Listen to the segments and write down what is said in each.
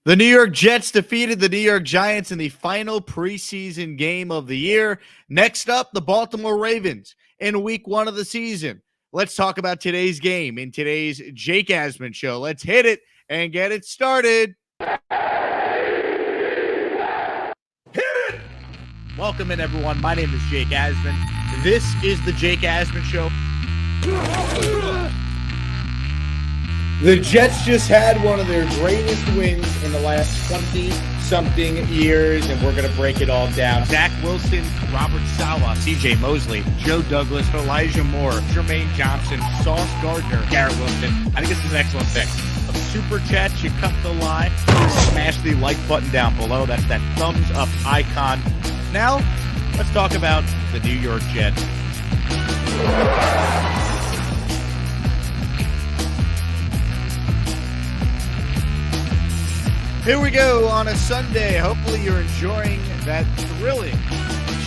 The New York Jets defeated the New York Giants in the final preseason game of the year. Next up, the Baltimore Ravens in week one of the season. Let's talk about today's game in today's Jake Asman show. Let's hit it and get it started. Hit it! Welcome in, everyone. My name is Jake Asman. This is the Jake Asman show. The Jets just had one of their greatest wins in the last 20-something years, and we're going to break it all down. Zach Wilson, Robert Saleh, C.J. Mosley, Joe Douglas, Elijah Moore, Jermaine Johnson, Sauce Gardner, Garrett Wilson. I think this is an excellent pick. Of Super Chats, you cut the line, smash the like button down below. That's that thumbs up icon. Now, let's talk about the New York Jets. Here we go on a Sunday. Hopefully you're enjoying that thrilling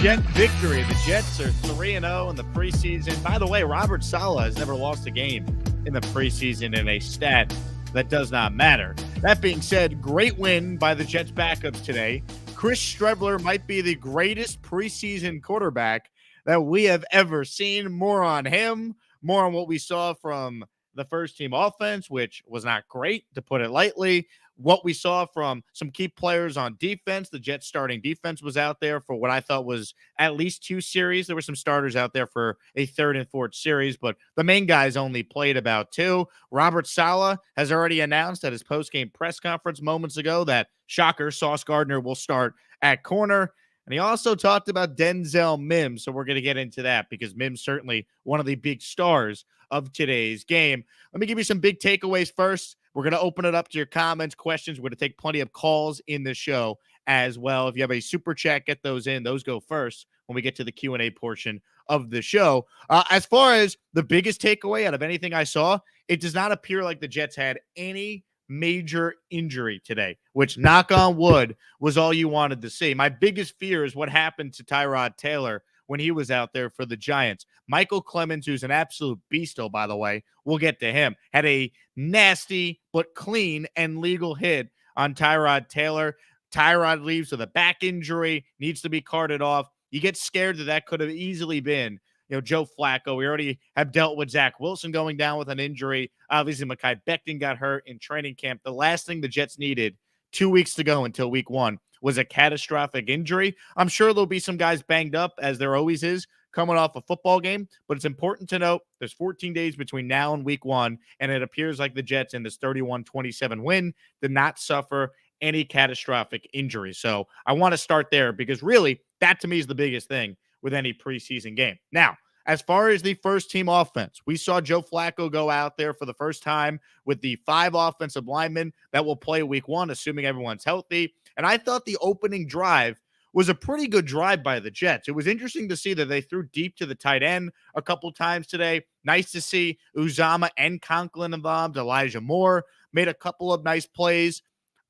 Jet victory. The Jets are 3-0 in the preseason. By the way, Robert Saleh has never lost a game in the preseason in a stat that does not matter. That being said, great win by the Jets backups today. Chris Streveler might be the greatest preseason quarterback that we have ever seen. More on him, more on what we saw from the first team offense, which was not great, to put it lightly. What we saw from some key players on defense. The Jets starting defense was out there for what I thought was at least two series. There were some starters out there for a third and fourth series, but the main guys only played about two. Robert Saleh has already announced at his post-game press conference moments ago that, shocker, Sauce Gardner will start at corner. And he also talked about Denzel Mims, so we're going to get into that because Mims certainly one of the big stars of today's game. Let me give you some big takeaways first. We're going to open it up to your comments, questions. We're going to take plenty of calls in the show as well. If you have a super chat, get those in. Those go first when we get to the Q&A portion of the show. As far as the biggest takeaway out of anything I saw, it does not appear like the Jets had any major injury today, which, knock on wood, was all you wanted to see. My biggest fear is what happened to Tyrod Taylor when he was out there for the Giants. Michael Clemens, who's an absolute beasto, by the way, we'll get to him, had a nasty but clean and legal hit on Tyrod Taylor. Tyrod leaves with a back injury, needs to be carted off. You get scared that could have easily been, Joe Flacco. We already have dealt with Zach Wilson going down with an injury. Obviously, Mekhi Becton got hurt in training camp. The last thing the Jets needed 2 weeks to go until week one was a catastrophic injury. I'm sure there'll be some guys banged up, as there always is, coming off a football game, but it's important to note there's 14 days between now and week one, and it appears like the Jets in this 31-27 win did not suffer any catastrophic injury. So I want to start there because really that to me is the biggest thing with any preseason game. Now, as far as the first team offense, we saw Joe Flacco go out there for the first time with the 5 offensive linemen that will play week one, assuming everyone's healthy. And I thought the opening drive was a pretty good drive by the Jets. It was interesting to see that they threw deep to the tight end a couple times today. Nice to see Uzama and Conklin involved. Elijah Moore made a couple of nice plays.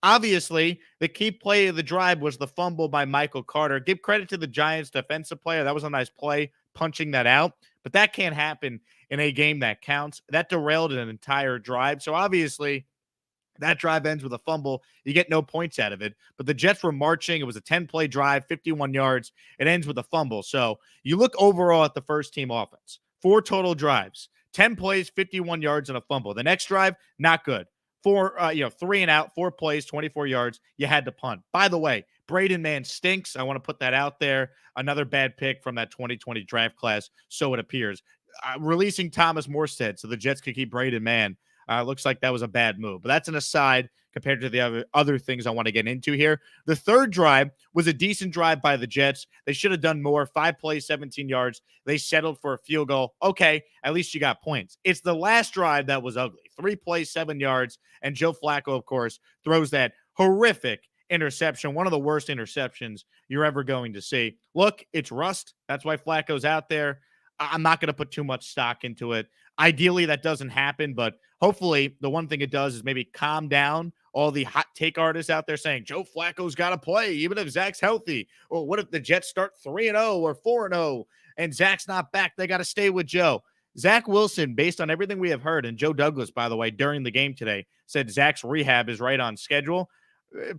Obviously, the key play of the drive was the fumble by Michael Carter. Give credit to the Giants defensive player. That was a nice play, punching that out. But that can't happen in a game that counts. That derailed an entire drive. So obviously, that drive ends with a fumble. You get no points out of it. But the Jets were marching. It was a 10-play drive, 51 yards. It ends with a fumble. So you look overall at the first team offense. 4 total drives, 10 plays, 51 yards, and a fumble. The next drive, not good. 3 and out, 4 plays, 24 yards. You had to punt. By the way, Braden Mann stinks. I want to put that out there. Another bad pick from that 2020 draft class, so it appears. Releasing Thomas Morstead so the Jets could keep Braden Mann. Looks like that was a bad move. But that's an aside compared to the other things I want to get into here. The third drive was a decent drive by the Jets. They should have done more. 5 plays, 17 yards. They settled for a field goal. Okay, at least you got points. It's the last drive that was ugly. 3 plays, 7 yards. And Joe Flacco, of course, throws that horrific interception, one of the worst interceptions you're ever going to see. Look, it's rust. That's why Flacco's out there. I'm not going to put too much stock into it. Ideally, that doesn't happen, but hopefully the one thing it does is maybe calm down all the hot take artists out there saying Joe Flacco's got to play even if Zach's healthy. Or what if the Jets start 3-0 or 4-0 and Zach's not back? They got to stay with Joe. Zach Wilson, based on everything we have heard, and Joe Douglas, by the way, during the game today, said Zach's rehab is right on schedule.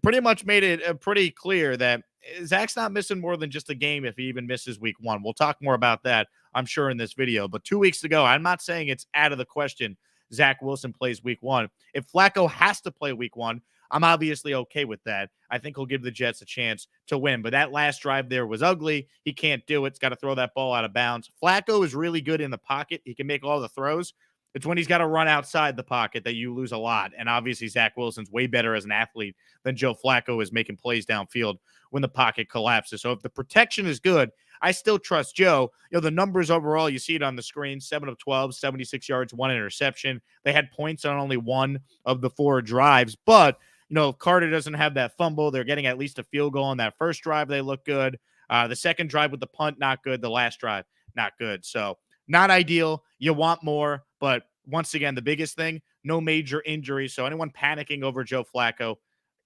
pretty much made it pretty clear that Zach's not missing more than just a game if he even misses week one. We'll talk more about that, I'm sure, in this video. But 2 weeks ago, I'm not saying it's out of the question Zach Wilson plays week one. If Flacco has to play week one, I'm obviously okay with that. I think he'll give the Jets a chance to win. But that last drive there was ugly. He can't do it. He's got to throw that ball out of bounds. Flacco is really good in the pocket. He can make all the throws. It's when he's got to run outside the pocket that you lose a lot. And obviously, Zach Wilson's way better as an athlete than Joe Flacco is making plays downfield when the pocket collapses. So if the protection is good, I still trust Joe. The numbers overall, you see it on the screen, 7 of 12, 76 yards, 1 interception. They had points on only 1 of the 4 drives. But, if Carter doesn't have that fumble, they're getting at least a field goal on that first drive. They look good. The second drive with the punt, not good. The last drive, not good. So not ideal. You want more. But once again, the biggest thing, no major injuries. So anyone panicking over Joe Flacco,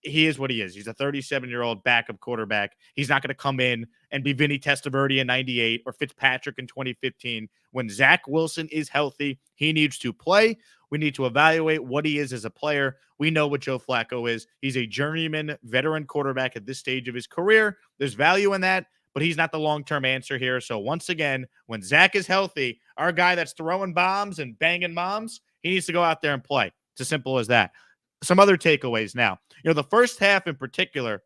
he is what he is. He's a 37-year-old backup quarterback. He's not going to come in and be Vinny Testaverde in 98 or Fitzpatrick in 2015. When Zach Wilson is healthy, he needs to play. We need to evaluate what he is as a player. We know what Joe Flacco is. He's a journeyman veteran quarterback at this stage of his career. There's value in that, but he's not the long-term answer here. So once again, when Zach is healthy, our guy that's throwing bombs and banging moms, he needs to go out there and play. It's as simple as that. Some other takeaways now. The first half in particular,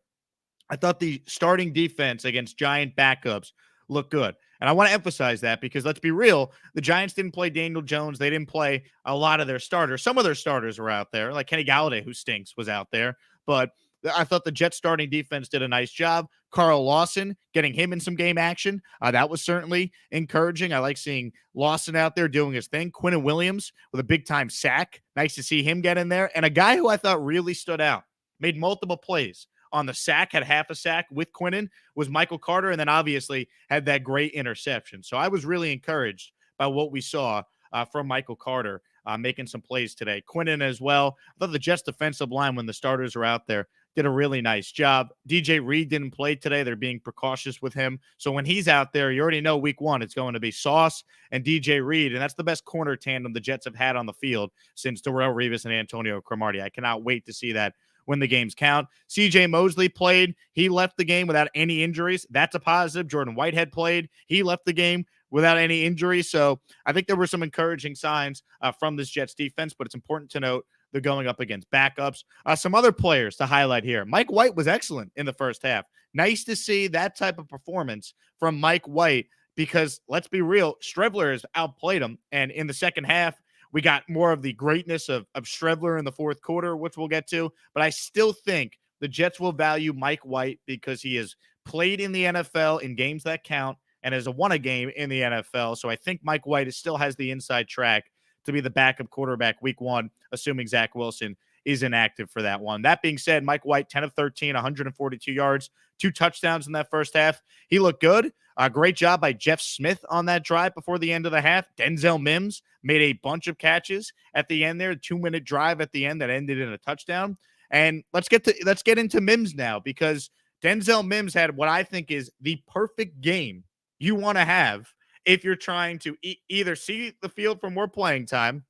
I thought the starting defense against Giant backups looked good. And I want to emphasize that because let's be real, the Giants didn't play Daniel Jones. They didn't play a lot of their starters. Some of their starters were out there, like Kenny Galladay, who stinks, was out there. But I thought the Jets starting defense did a nice job. Carl Lawson, getting him in some game action. That was certainly encouraging. I like seeing Lawson out there doing his thing. Quinnen Williams with a big-time sack. Nice to see him get in there. And a guy who I thought really stood out, made multiple plays on the sack, had half a sack with Quinnen, was Michael Carter, and then obviously had that great interception. So I was really encouraged by what we saw from Michael Carter making some plays today. Quinnen as well. I thought the Jets defensive line, when the starters were out there, did a really nice job. DJ Reed didn't play today. They're being precautious with him. So when he's out there, you already know week one, it's going to be Sauce and DJ Reed. And that's the best corner tandem the Jets have had on the field since Darrelle Revis and Antonio Cromartie. I cannot wait to see that when the games count. CJ Mosley played. He left the game without any injuries. That's a positive. Jordan Whitehead played. He left the game without any injuries. So I think there were some encouraging signs from this Jets defense, but it's important to note they're going up against backups. Some other players to highlight here. Mike White was excellent in the first half. Nice to see that type of performance from Mike White because, let's be real, Strebler has outplayed him. And in the second half, we got more of the greatness of Strebler in the fourth quarter, which we'll get to. But I still think the Jets will value Mike White because he has played in the NFL in games that count and has won a game in the NFL. So I think Mike White still has the inside track to be the backup quarterback week one, assuming Zach Wilson is inactive for that one. That being said, Mike White, 10 of 13, 142 yards, 2 touchdowns in that first half. He looked good. Great job by Jeff Smith on that drive before the end of the half. Denzel Mims made a bunch of catches at the end there, a 2-minute drive at the end that ended in a touchdown. And let's get into Mims now because Denzel Mims had what I think is the perfect game you want to have if you're trying to either see the field for more playing time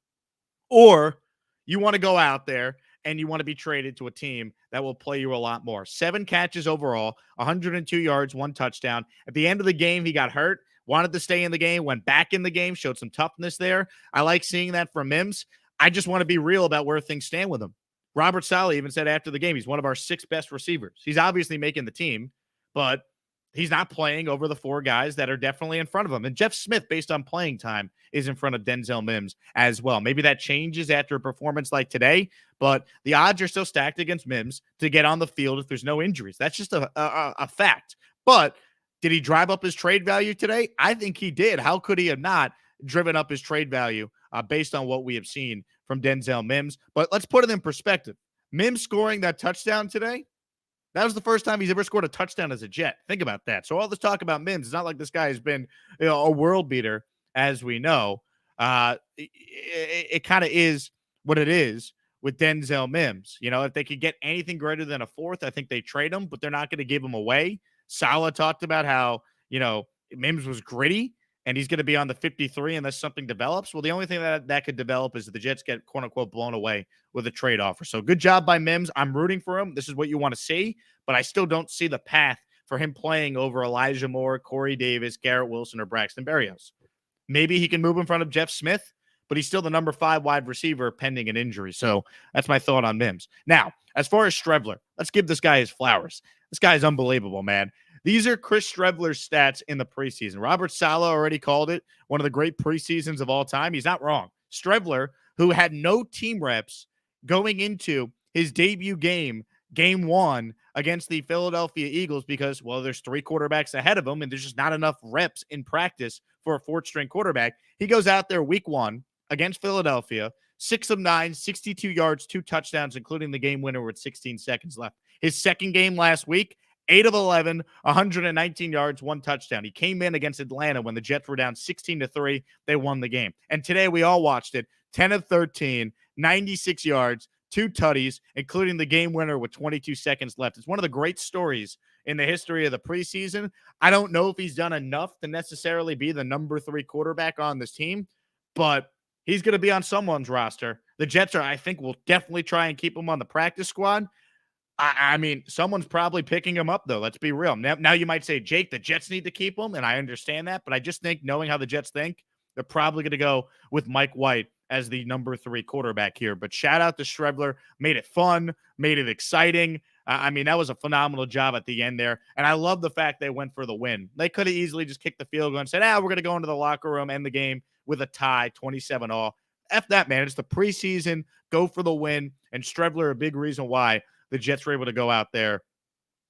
or you want to go out there and you want to be traded to a team that will play you a lot more. 7 catches overall, 102 yards, 1 touchdown. At the end of the game, he got hurt, wanted to stay in the game, went back in the game, showed some toughness there. I like seeing that from Mims. I just want to be real about where things stand with him. Robert Saleh even said after the game, he's one of our 6 best receivers. He's obviously making the team, but he's not playing over the 4 guys that are definitely in front of him. And Jeff Smith, based on playing time, is in front of Denzel Mims as well. Maybe that changes after a performance like today, but the odds are still stacked against Mims to get on the field if there's no injuries. That's just a fact. But did he drive up his trade value today? I think he did. How could he have not driven up his trade value based on what we have seen from Denzel Mims? But let's put it in perspective. Mims scoring that touchdown today, that was the first time he's ever scored a touchdown as a Jet. Think about that. So all this talk about Mims, it's not like this guy has been a world beater, as we know. It kind of is what it is with Denzel Mims. If they could get anything greater than a 4th, I think they trade him, but they're not going to give him away. Saleh talked about how, Mims was gritty and he's going to be on the 53 unless something develops. Well, the only thing that could develop is that the Jets get quote unquote blown away with a trade offer. So good job by Mims. I'm rooting for him. This is what you want to see, but I still don't see the path for him playing over Elijah Moore, Corey Davis, Garrett Wilson, or Braxton Barrios. Maybe he can move in front of Jeff Smith, but he's still the number 5 wide receiver pending an injury. So that's my thought on Mims. Now, as far as Streveler, let's give this guy his flowers. This guy is unbelievable, man. These are Chris Streveler's stats in the preseason. Robert Saleh already called it one of the great preseasons of all time. He's not wrong. Streveler, who had no team reps going into his debut game 1 against the Philadelphia Eagles because, well, there's 3 quarterbacks ahead of him and there's just not enough reps in practice for a 4th-string quarterback. He goes out there week 1 against Philadelphia, 6 of 9, 62 yards, 2 touchdowns, including the game winner with 16 seconds left. His second game last week, 8 of 11, 119 yards, 1 touchdown. He came in against Atlanta when the Jets were down 16-3. They won the game. And today we all watched it. 10 of 13, 96 yards, 2 tutties, including the game winner with 22 seconds left. It's one of the great stories in the history of the preseason. I don't know if he's done enough to necessarily be the number 3 quarterback on this team, but he's going to be on someone's roster. The Jets I think, will definitely try and keep him on the practice squad. I mean, someone's probably picking him up, though. Let's be real. Now you might say, Jake, the Jets need to keep him, and I understand that, but I just think, knowing how the Jets think, they're probably going to go with Mike White as the number 3 quarterback here. But shout out to Streveler. Made it fun, made it exciting. I mean, that was a phenomenal job at the end there, and I love the fact they went for the win. They could have easily just kicked the field goal and said, we're going to go into the locker room, end the game with a tie, 27-all. F that, man. It's the preseason. Go for the win, and Streveler, a big reason why the Jets were able to go out there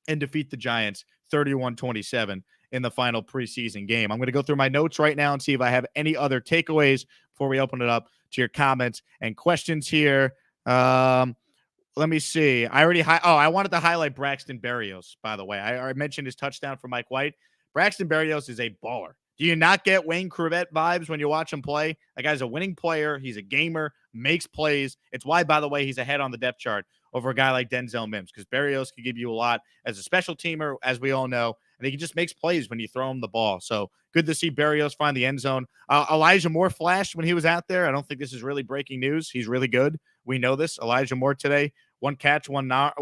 and defeat the Giants 31-27 in the final preseason game. I'm going to go through my notes right now and see if I have any other takeaways before we open it up to your comments and questions here. Let me see. I wanted to highlight Braxton Barrios, by the way. I mentioned his touchdown for Mike White. Braxton Barrios is a baller. Do you not get Wayne Crevette vibes when you watch him play? That guy's a winning player. He's a gamer, makes plays. It's why, by the way, he's ahead on the depth chart over a guy like Denzel Mims, because Barrios can give you a lot as a special teamer, as we all know, and he just makes plays when you throw him the ball. So good to see Barrios find the end zone. Elijah Moore flashed when he was out there. I don't think this is really breaking news. He's really good. We know this. Elijah Moore today, 1 catch, 9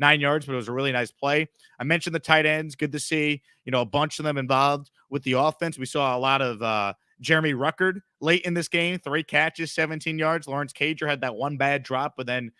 yards, but it was a really nice play. I mentioned the tight ends. Good to see, a bunch of them involved with the offense. We saw a lot of Jeremy Ruckert late in this game, 3 catches, 17 yards. Lawrence Cager had that 1 bad drop, but then,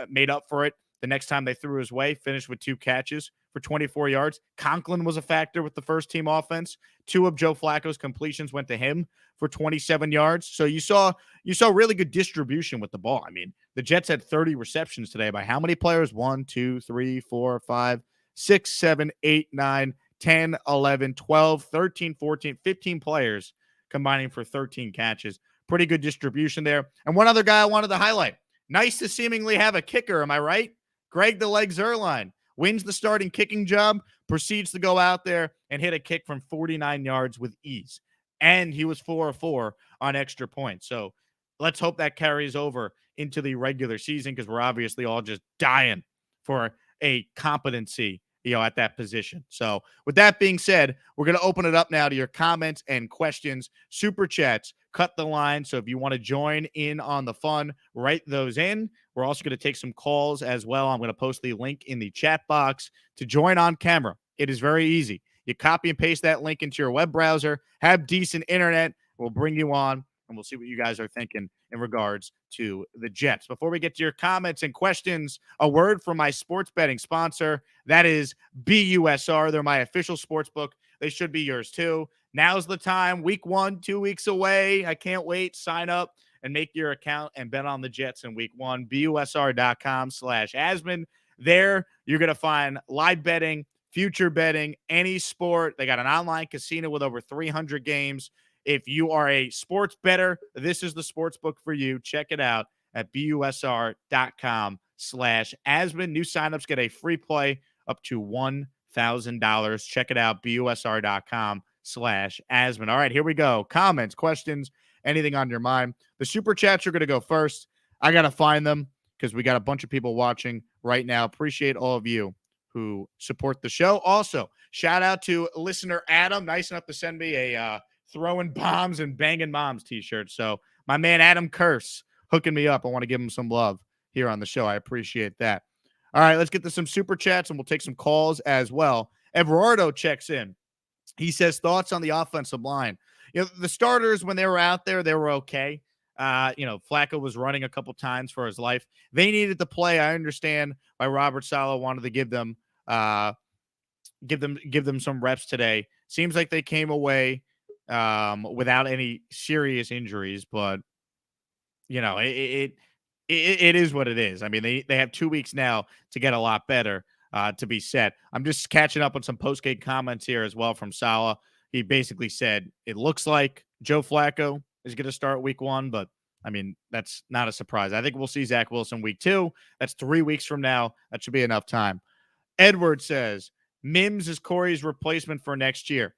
made up for it the next time they threw his way, finished with 2 catches for 24 yards. Conklin was a factor with the first team offense. 2 of Joe Flacco's completions went to him for 27 yards. So you saw really good distribution with the ball. I mean, the Jets had 30 receptions today by how many players? 1, 2, 3, 4, 5, 6, 7, 8, 9, 10, 11, 12, 13, 14, 15 players combining for 13 catches. Pretty good distribution there. And one other guy I wanted to highlight. Nice to seemingly have a kicker, am I right? Greg the Leg Zuerlein wins the starting kicking job, proceeds to go out there and hit a kick from 49 yards with ease. And he was 4 of 4 on extra points. So let's hope that carries over into the regular season, because we're obviously all just dying for a competency, at that position. So with that being said, we're going to open it up now to your comments and questions. Super chats, cut the line. So if you want to join in on the fun, write those in. We're also going to take some calls as well. I'm going to post the link in the chat box to join on camera. It is very easy. You copy and paste that link into your web browser, have decent internet. We'll bring you on, and we'll see what you guys are thinking in regards to the Jets. Before we get to your comments and questions, a word from my sports betting sponsor. That is BUSR. They're my official sports book. They should be yours too. Now's the time. Week 1, 2 weeks away. I can't wait. Sign up and make your account and bet on the Jets in week 1. BUSR.com/Asman. There, you're going to find live betting, future betting, any sport. They got an online casino with over 300 games. If you are a sports bettor, this is the sports book for you. Check it out at BUSR.com/Asman. New signups get a free play up to $1,000. Check it out, BUSR.com/Asman. All right, here we go. Comments, questions, anything on your mind. The super chats are going to go first. I got to find them because we got a bunch of people watching right now. Appreciate all of you who support the show. Also, shout out to listener Adam, nice enough to send me a throwing bombs and banging moms t-shirts. So my man Adam Curse hooking me up. I want to give him some love here on the show. I appreciate that. All right, let's get to some super chats and we'll take some calls as well. Everardo checks in. He says thoughts on the offensive line. The starters, when they were out there, they were okay. Flacco was running a couple times for his life. They needed to play. I understand why Robert Saleh wanted to give them some reps today. Seems like they came away without any serious injuries, but it is what it is. I mean, they have 2 weeks now to get a lot better to be set. I'm just catching up on some post-game comments here as well from Saleh. He basically said it looks like Joe Flacco is going to start week 1, but I mean, that's not a surprise. I think we'll see Zach Wilson week 2. That's 3 weeks from now. That should be enough time. Edward says Mims is Corey's replacement for next year.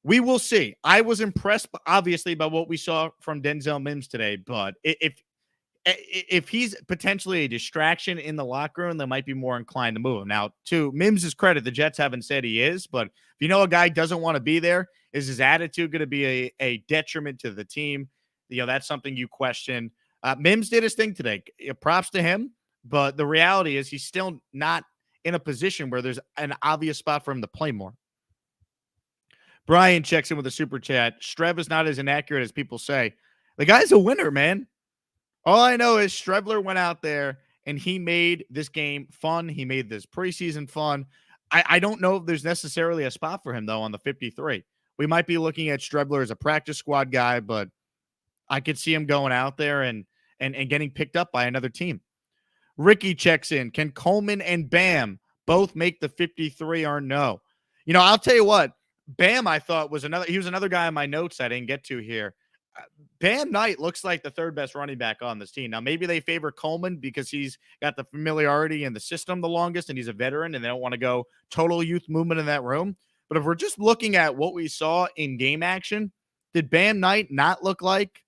We will see. I was impressed, obviously, by what we saw from Denzel Mims today, but if he's potentially a distraction in the locker room, they might be more inclined to move him. Now, to Mims' credit, the Jets haven't said he is, but if a guy doesn't want to be there, is his attitude going to be a detriment to the team? That's something you question. Mims did his thing today. Props to him, but the reality is he's still not in a position where there's an obvious spot for him to play more. Brian checks in with a super chat. Strev is not as inaccurate as people say. The guy's a winner, man. All I know is Strebler went out there and he made this game fun. He made this preseason fun. I don't know if there's necessarily a spot for him, though, on the 53. We might be looking at Strebler as a practice squad guy, but I could see him going out there and getting picked up by another team. Ricky checks in. Can Coleman and Bam both make the 53 or no? I'll tell you what. Bam, I thought, was another guy in my notes I didn't get to here. Bam Knight looks like the third best running back on this team. Now, maybe they favor Coleman because he's got the familiarity in the system the longest and he's a veteran and they don't want to go total youth movement in that room. But if we're just looking at what we saw in game action, did Bam Knight not look like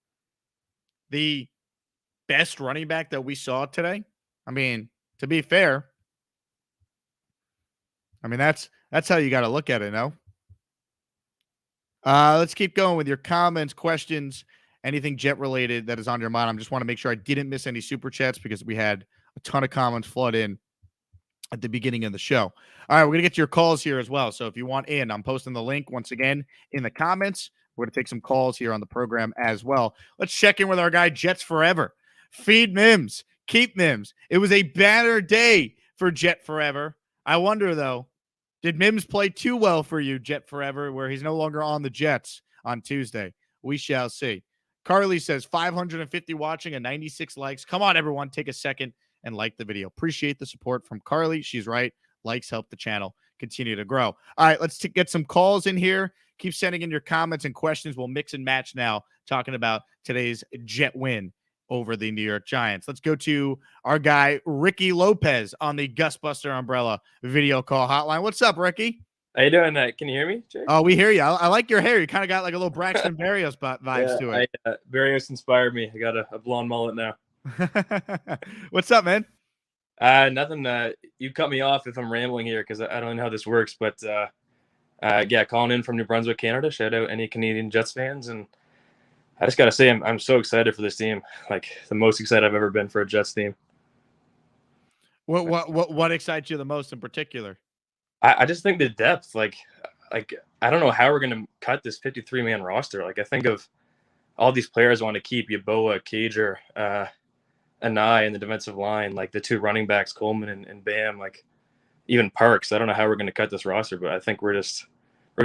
the best running back that we saw today? I mean, to be fair, that's how you got to look at it, no? Let's keep going with your comments, questions, anything Jet related that is on your mind. I just want to make sure I didn't miss any super chats because we had a ton of comments flood in at the beginning of the show. All right, we're going to get to your calls here as well. So if you want in, I'm posting the link once again in the comments. We're going to take some calls here on the program as well. Let's check in with our guy, Jets Forever. Feed Mims. Keep Mims. It was a banner day for Jet Forever. I wonder, though, did Mims play too well for you, Jet Forever, where he's no longer on the Jets on Tuesday? We shall see. Carly says 550 watching and 96 likes. Come on, everyone. Take a second and like the video. Appreciate the support from Carly. She's right. Likes help the channel continue to grow. All right, let's get some calls in here. Keep sending in your comments and questions. We'll mix and match now, talking about today's Jet win over the New York Giants. Let's go to our guy, Ricky Lopez, on the Gusbuster Umbrella video call hotline. What's up, Ricky? How you doing? Can you hear me, Jake? Oh, we hear you. I like your hair. You kind of got like a little Braxton Barrios vibes to it. Barrios inspired me. I got a blonde mullet now. What's up, man? Nothing. You cut me off if I'm rambling here because I don't know how this works. But calling in from New Brunswick, Canada. Shout out any Canadian Jets fans. And I just got to say, I'm so excited for this team. Like the most excited I've ever been for a Jets team. What excites you the most in particular? I just think the depth. Like I don't know how we're going to cut this 53-man roster. Like I think of all these players I want to keep: Yeboah, Cager, Anai in the defensive line, like the two running backs, Coleman and Bam, like even Parks. I don't know how we're going to cut this roster, but I think we're going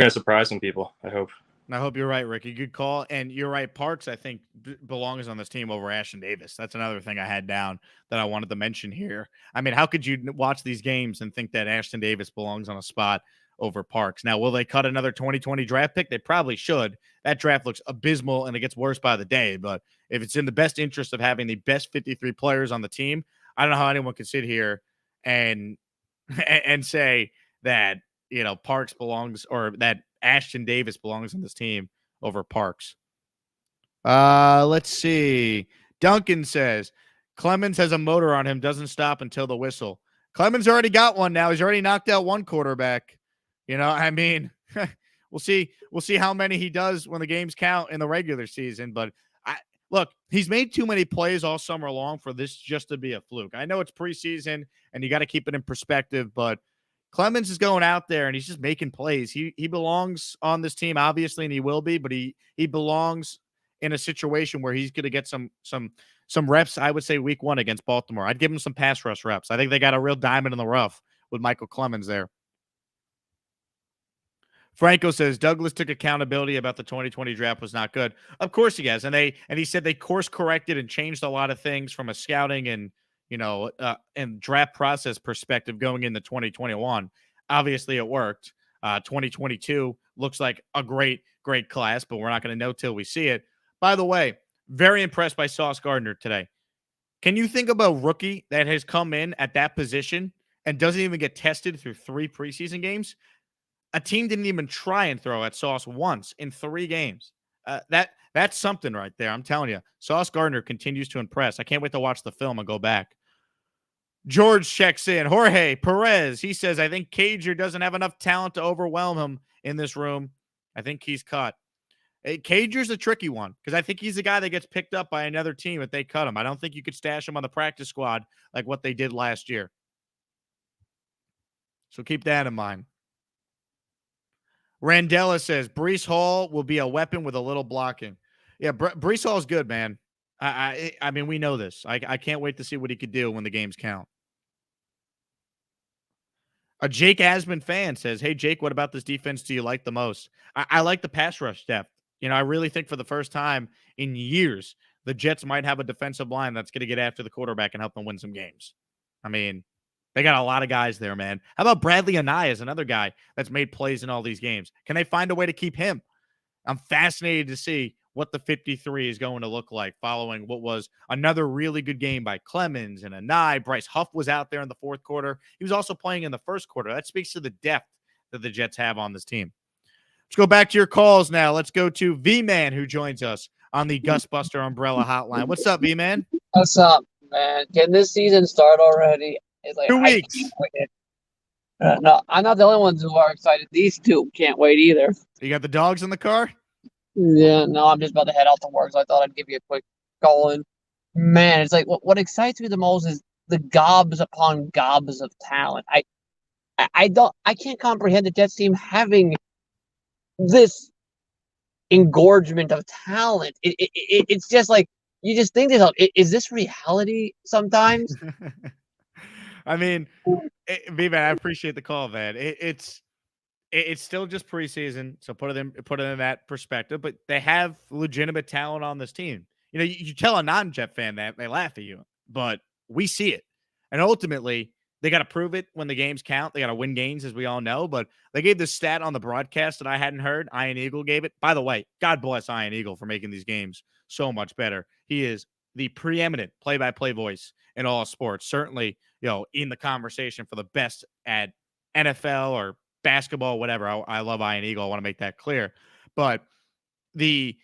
to surprise some people. I hope. I hope you're right, Ricky. Good call. And you're right. Parks, I think, belongs on this team over Ashton Davis. That's another thing I had down that I wanted to mention here. I mean, how could you watch these games and think that Ashton Davis belongs on a spot over Parks? Now, will they cut another 2020 draft pick? They probably should. That draft looks abysmal, and it gets worse by the day. But if it's in the best interest of having the best 53 players on the team, I don't know how anyone can sit here and say that, Parks belongs, or that Ashton Davis belongs on this team over Parks. Let's see. Duncan says Clemens has a motor on him, doesn't stop until the whistle. Clemens already got one now. He's already knocked out one quarterback. What We'll see how many he does when the games count in the regular season. But look, he's made too many plays all summer long for this just to be a fluke. I know it's preseason and you got to keep it in perspective, but Clemens is going out there and he's just making plays. He belongs on this team, obviously, and he will be, but he belongs in a situation where he's going to get some reps, I would say, week 1 against Baltimore. I'd give him some pass rush reps. I think they got a real diamond in the rough with Michael Clemens there. Franco says Douglas took accountability about the 2020 draft was not good. Of course he has, and he said they course corrected and changed a lot of things from a scouting and and draft process perspective going into 2021. Obviously, it worked. 2022 looks like a great class, but we're not going to know till we see it. By the way, very impressed by Sauce Gardner today. Can you think of a rookie that has come in at that position and doesn't even get tested through 3 preseason games? A team didn't even try and throw at Sauce once in 3 games. That's something right there. I'm telling you. Sauce Gardner continues to impress. I can't wait to watch the film and go back. George checks in. Jorge Perez, he says, I think Cager doesn't have enough talent to overwhelm him in this room. I think he's cut. Cager's a tricky one because I think he's the guy that gets picked up by another team if they cut him. I don't think you could stash him on the practice squad like what they did last year. So keep that in mind. Randella says Breece Hall will be a weapon with a little blocking. Yeah, Breece Hall is good, man. I mean, we know this. I can't wait to see what he could do when the games count. A Jake Asman fan says, hey, Jake, what about this defense do you like the most? I like the pass rush depth. I really think for the first time in years, the Jets might have a defensive line that's going to get after the quarterback and help them win some games. I mean, they got a lot of guys there, man. How about Bradley Anae as another guy that's made plays in all these games? Can they find a way to keep him? I'm fascinated to see what the 53 is going to look like following what was another really good game by Clemens and Anae. Bryce Huff was out there in the 4th quarter. He was also playing in the 1st quarter. That speaks to the depth that the Jets have on this team. Let's go back to your calls now. Let's go to V-Man, who joins us on the Gus Buster Umbrella Hotline. What's up, V-Man? What's up, man? Can this season start already? It's like 2 weeks. I can't wait. No, I'm not the only ones who are excited. These 2 can't wait either. You got the dogs in the car? Yeah, no, I'm just about to head out to work, so I thought I'd give you a quick call in. Man, it's like what excites me the most is the gobs upon gobs of talent. I can't comprehend the Jets team having this engorgement of talent. It's just like you just think to yourself, is this reality sometimes? I mean, V-Man, I appreciate the call, man. It's still just preseason, so put it in that perspective. But they have legitimate talent on this team. You tell a non-Jet fan that, they laugh at you, but we see it. And ultimately, they got to prove it when the games count. They got to win games, as we all know. But they gave this stat on the broadcast that I hadn't heard. Ian Eagle gave it. By the way, God bless Ian Eagle for making these games so much better. He is the preeminent play-by-play voice in all sports. Certainly, in the conversation for the best at NFL or basketball, whatever. I love Ian Eagle. I want to make that clear. But the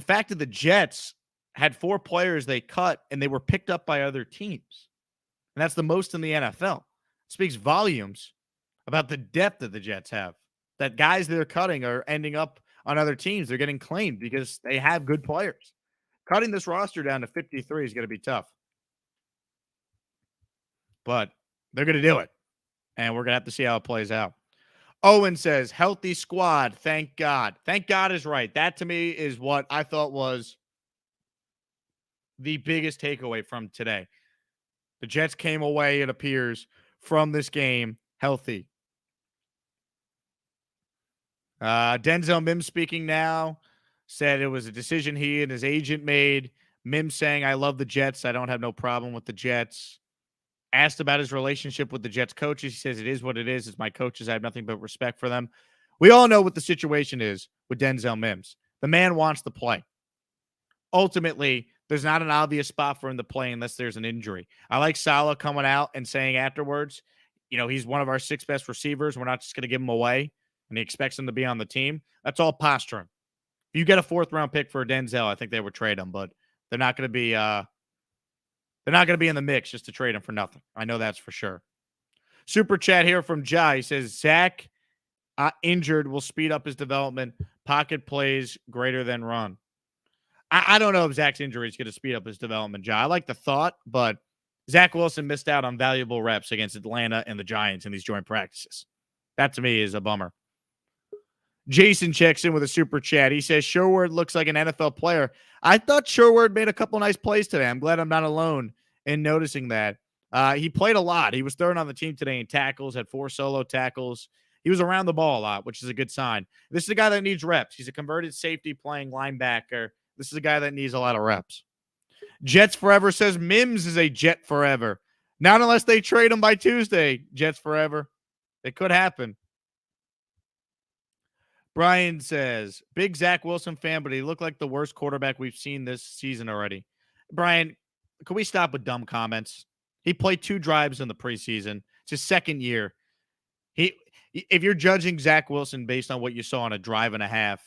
fact that the Jets had 4 players they cut and they were picked up by other teams, and that's the most in the NFL, it speaks volumes about the depth that the Jets have. That guys they're cutting are ending up on other teams. They're getting claimed because they have good players. Cutting this roster down to 53 is going to be tough. But they're going to do it. And we're going to have to see how it plays out. Owen says, healthy squad. Thank God. Thank God is right. That to me is what I thought was the biggest takeaway from today. The Jets came away, it appears, from this game healthy. Denzel Mims speaking now said it was a decision he and his agent made. Mims saying, I love the Jets. I don't have no problem with the Jets. Asked about his relationship with the Jets coaches. He says, it is what it is. It's my coaches. I have nothing but respect for them. We all know what the situation is with Denzel Mims. The man wants to play. Ultimately, there's not an obvious spot for him to play unless there's an injury. I like Saleh coming out and saying afterwards, he's one of our 6 best receivers. We're not just going to give him away, and he expects him to be on the team. That's all posturing. If you get a 4th-round pick for Denzel, I think they would trade him, but they're not going to be they're not going to be in the mix just to trade him for nothing. I know that's for sure. Super chat here from Jai. He says, Zach, injured will speed up his development. Pocket plays greater than run. I don't know if Zach's injury is going to speed up his development, John. I like the thought, but Zach Wilson missed out on valuable reps against Atlanta and the Giants in these joint practices. That, to me, is a bummer. Jason checks in with a super chat. He says, Sherwood looks like an NFL player. I thought Sherwood made a couple nice plays today. I'm glad I'm not alone in noticing that. He played a lot. He was third on the team today in tackles, had 4 solo tackles. He was around the ball a lot, which is a good sign. This is a guy that needs reps. He's a converted safety playing linebacker. This is a guy that needs a lot of reps. Jets Forever says Mims is a Jet forever. Not unless they trade him by Tuesday. Jets Forever. It could happen. Brian says, big Zach Wilson fan, but he looked like the worst quarterback we've seen this season already. Brian, can we stop with dumb comments? He played 2 drives in the preseason. It's his second year. If you're judging Zach Wilson based on what you saw on a drive and a half,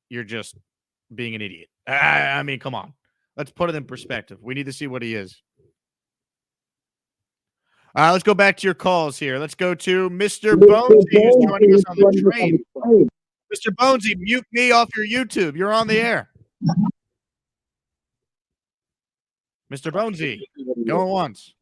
you're just being an idiot. I mean, come on. Let's put it in perspective. We need to see what he is. Let's go back to your calls here. Let's go to Mr. Bonesy, who's joining us on the train. Mr. Bonesy, mute me off your YouTube. You're on the air. Mr. Bonesy, going once.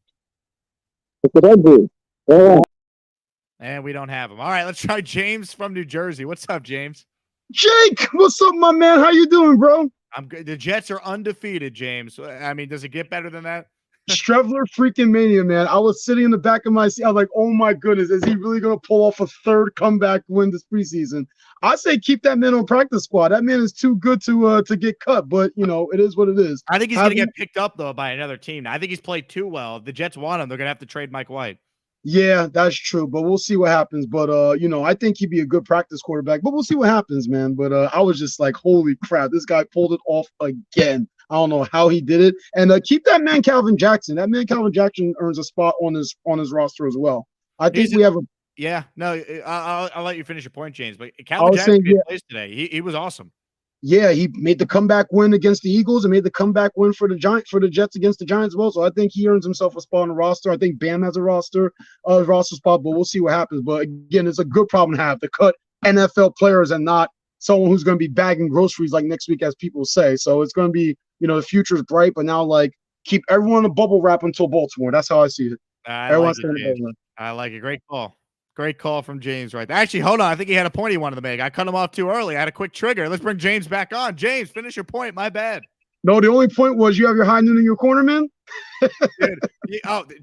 And we don't have him. All right, let's try James from New Jersey. What's up, James? Jake, what's up, my man? How you doing, bro? I'm good. The Jets are undefeated, James. I mean, does it get better than that? Strevler freaking mania, man. I was sitting in the back of my seat. I was like, oh my goodness, is he really going to pull off a third comeback win this preseason? I say keep that man on practice squad. That man is too good to get cut, but, you know, it is what it is. I think he's going to get picked up, though, by another team. I think he's played too well. If the Jets want him, they're going to have to trade Mike White. Yeah, that's true, but we'll see what happens. But, you know, I think he'd be a good practice quarterback, but we'll see what happens, man. But I was just like, holy crap, this guy pulled it off again. I don't know how he did it. And keep that man Calvin Jackson. That man Calvin Jackson earns a spot on his roster as well. I think we have a – Yeah, no, I'll let you finish your point, James. But Calvin Jackson plays today. He was awesome. Yeah, he made the comeback win against the Eagles and made the comeback win for the Jets against the Giants as well. So I think he earns himself a spot on the roster. I think Bam has a roster spot, but we'll see what happens. But again, it's a good problem to have to cut NFL players and not someone who's going to be bagging groceries like next week, as people say. So it's going to be, you know, the future's bright, but now like keep everyone in a bubble wrap until Baltimore. That's how I see it. I like it. Great call. Great call from James right there. Actually, hold on. I think he had a point he wanted to make. I cut him off too early. I had a quick trigger. Let's bring James back on. James, finish your point. My bad. No, the only point was you have your high noon in your corner, man. Dude,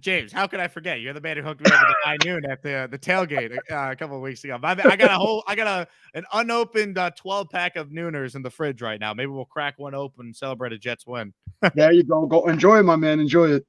James, how could I forget? You're the man who hooked me up with the high noon at the tailgate a couple of weeks ago. I got an unopened 12-pack of nooners in the fridge right now. Maybe we'll crack one open and celebrate a Jets win. There you go. Go enjoy it, my man. Enjoy it.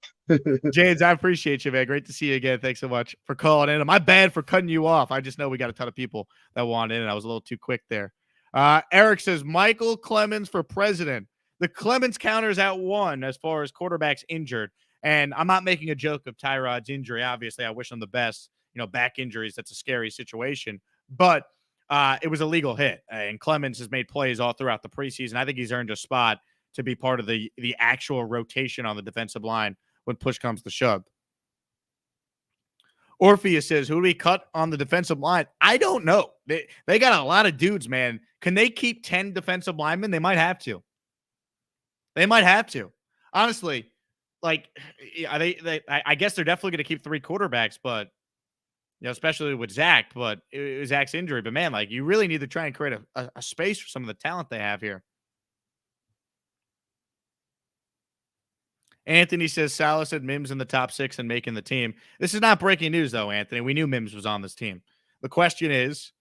James, I appreciate you, man. Great to see you again. Thanks so much for calling in. My bad for cutting you off. I just know we got a ton of people that want in, and I was a little too quick there. Eric says Michael Clemens for president. The Clemens counter is at 1 as far as quarterbacks injured. And I'm not making a joke of Tyrod's injury. Obviously, I wish him the best. You know, back injuries, that's a scary situation. But it was a legal hit. And Clemens has made plays all throughout the preseason. I think he's earned a spot to be part of the actual rotation on the defensive line when push comes to shove. Orpheus says, who do we cut on the defensive line? I don't know. They got a lot of dudes, man. Can they keep 10 defensive linemen? They might have to. They might have to. Honestly, like, I guess they're definitely going to keep 3 quarterbacks, but, you know, especially with Zach, but it was Zach's injury. But, man, like, you really need to try and create a space for some of the talent they have here. Anthony says Salah said Mims in the top 6 and making the team. This is not breaking news, though, Anthony. We knew Mims was on this team. The question is,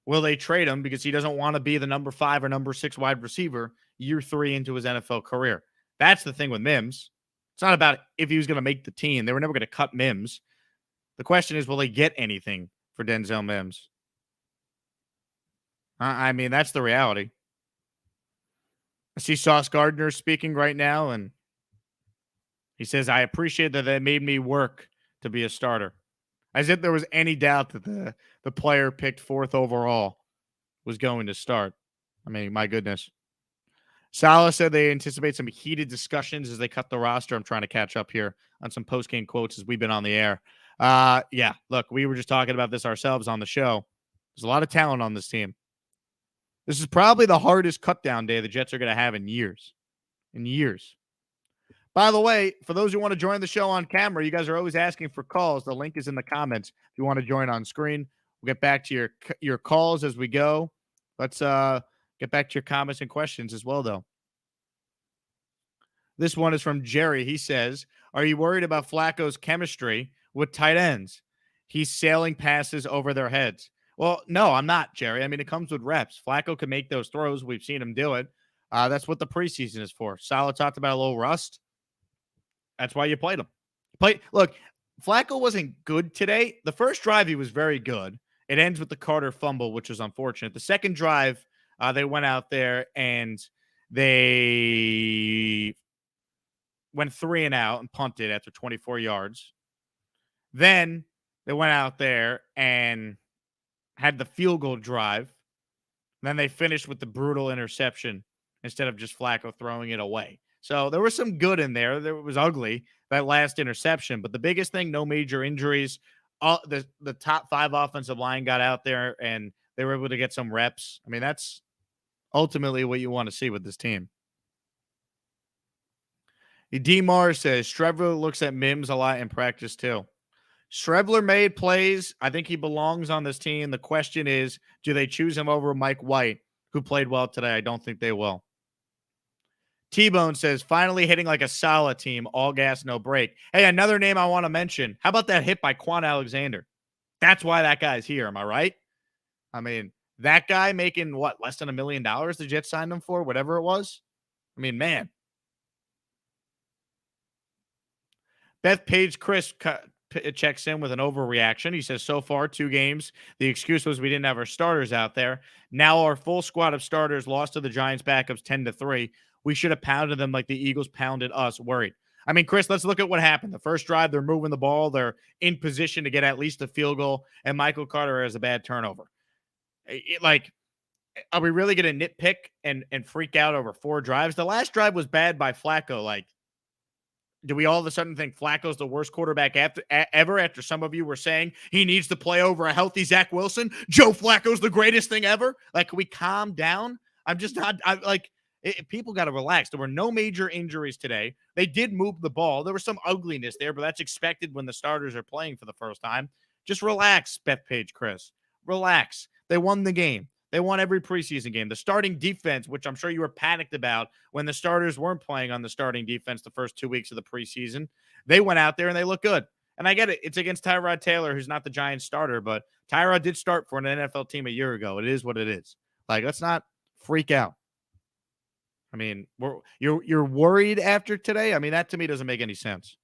will they trade him because he doesn't want to be the number 5 or number 6 wide receiver year 3 into his NFL career? That's the thing with Mims. It's not about if he was going to make the team. They were never going to cut Mims. The question is, will they get anything for Denzel Mims? I mean, that's the reality. I see Sauce Gardner speaking right now, and he says, I appreciate that they made me work to be a starter. As if there was any doubt that the player picked 4th overall was going to start. I mean, my goodness. Salah said they anticipate some heated discussions as they cut the roster. I'm trying to catch up here on some post-game quotes as we've been on the air. Yeah, look, we were just talking about this ourselves on the show. There's a lot of talent on this team. This is probably the hardest cutdown day the Jets are going to have in years. In years. By the way, for those who want to join the show on camera, you guys are always asking for calls. The link is in the comments if you want to join on screen. We'll get back to your calls as we go. Let's get back to your comments and questions as well, though. This one is from Jerry. He says, are you worried about Flacco's chemistry with tight ends? He's sailing passes over their heads. Well, no, I'm not, Jerry. I mean, it comes with reps. Flacco can make those throws. We've seen him do it. That's what the preseason is for. Salah talked about a little rust. That's why you played him. Look, Flacco wasn't good today. The first drive, he was very good. It ends with the Carter fumble, which was unfortunate. The second drive, they went out there and they went 3 and out and punted after 24 yards. Then they went out there and had the field goal drive. Then they finished with the brutal interception instead of just Flacco throwing it away. So there was some good in there. It was ugly, that last interception. But the biggest thing, no major injuries. The top 5 offensive line got out there, and they were able to get some reps. I mean, that's ultimately what you want to see with this team. D-Mar says, Strebler looks at Mims a lot in practice too. Strebler made plays. I think he belongs on this team. The question is, do they choose him over Mike White, who played well today? I don't think they will. T-Bone says, finally hitting like a solid team, all gas, no break. Hey, another name I want to mention. How about that hit by Quan Alexander? That's why that guy's here. Am I right? I mean, that guy making, what, less than $1 million the Jets signed him for, whatever it was? I mean, man. Beth Page Chris checks in with an overreaction. He says, so far, 2 games. The excuse was we didn't have our starters out there. Now our full squad of starters lost to the Giants backups 10-3. We should have pounded them like the Eagles pounded us. Worried. I mean, Chris, let's look at what happened. The first drive, they're moving the ball. They're in position to get at least a field goal, and Michael Carter has a bad turnover. Are we really going to nitpick and freak out over 4 drives? The last drive was bad by Flacco. Do we all of a sudden think Flacco's the worst quarterback ever after some of you were saying he needs to play over a healthy Zach Wilson? Joe Flacco's the greatest thing ever? Can we calm down? I'm just not people got to relax. There were no major injuries today. They did move the ball. There was some ugliness there, but that's expected when the starters are playing for the first time. Just relax, Beth Page, Chris. Relax. They won the game. They won every preseason game. The starting defense, which I'm sure you were panicked about when the starters weren't playing on the starting defense the first 2 weeks of the preseason, they went out there and they look good. And I get it. It's against Tyrod Taylor, who's not the Giants starter, but Tyrod did start for an NFL team a year ago. It is what it is. Let's not freak out. I mean, you're worried after today? I mean, that to me doesn't make any sense.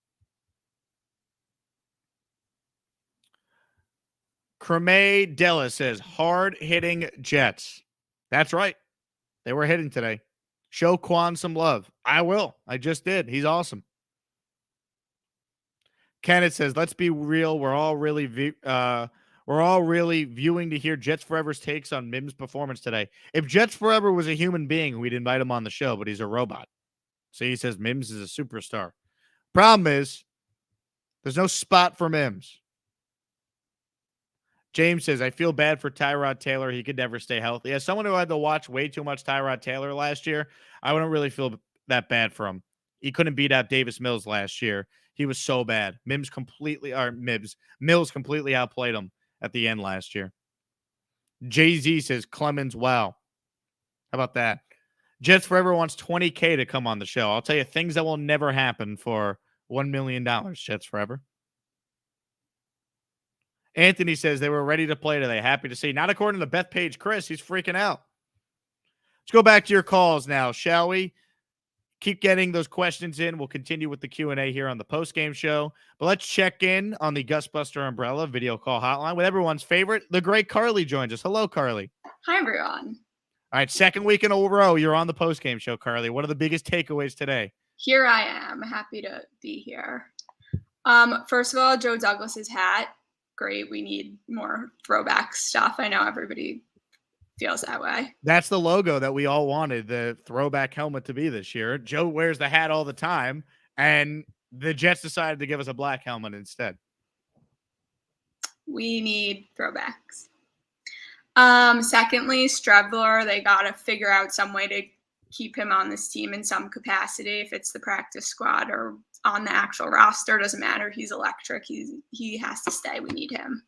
Creme Della says, hard-hitting Jets. That's right. They were hitting today. Show Quan some love. I will. I just did. He's awesome. Kenneth says, let's be real. We're all really viewing to hear Jets Forever's takes on Mims' performance today. If Jets Forever was a human being, we'd invite him on the show, but he's a robot. So he says Mims is a superstar. Problem is, there's no spot for Mims. James says, I feel bad for Tyrod Taylor. He could never stay healthy. As someone who had to watch way too much Tyrod Taylor last year, I wouldn't really feel that bad for him. He couldn't beat out Davis Mills last year. He was so bad. Mills completely outplayed him at the end last year. Jay-Z says, Clemens, wow. How about that? Jets Forever wants $20K to come on the show. I'll tell you things that will never happen for $1 million, Jets Forever. Anthony says they were ready to play today. Happy to see. Not according to Beth Page Chris. He's freaking out. Let's go back to your calls now, shall we? Keep getting those questions in. We'll continue with the Q&A here on the postgame show. But let's check in on the Gusbuster Umbrella video call hotline with everyone's favorite. The great Carly joins us. Hello, Carly. Hi, everyone. All right, second week in a row, you're on the postgame show, Carly. What are the biggest takeaways today? Here I am. Happy to be here. First of all, Joe Douglas's hat. Great. We need more throwback stuff. I know everybody feels that way. That's the logo that we all wanted, the throwback helmet to be this year. Joe wears the hat all the time, and the Jets decided to give us a black helmet instead. We need throwbacks. Secondly, Strebler, they got to figure out some way to keep him on this team in some capacity. If it's the practice squad or on the actual roster, doesn't matter. He's electric. He has to stay. We need him.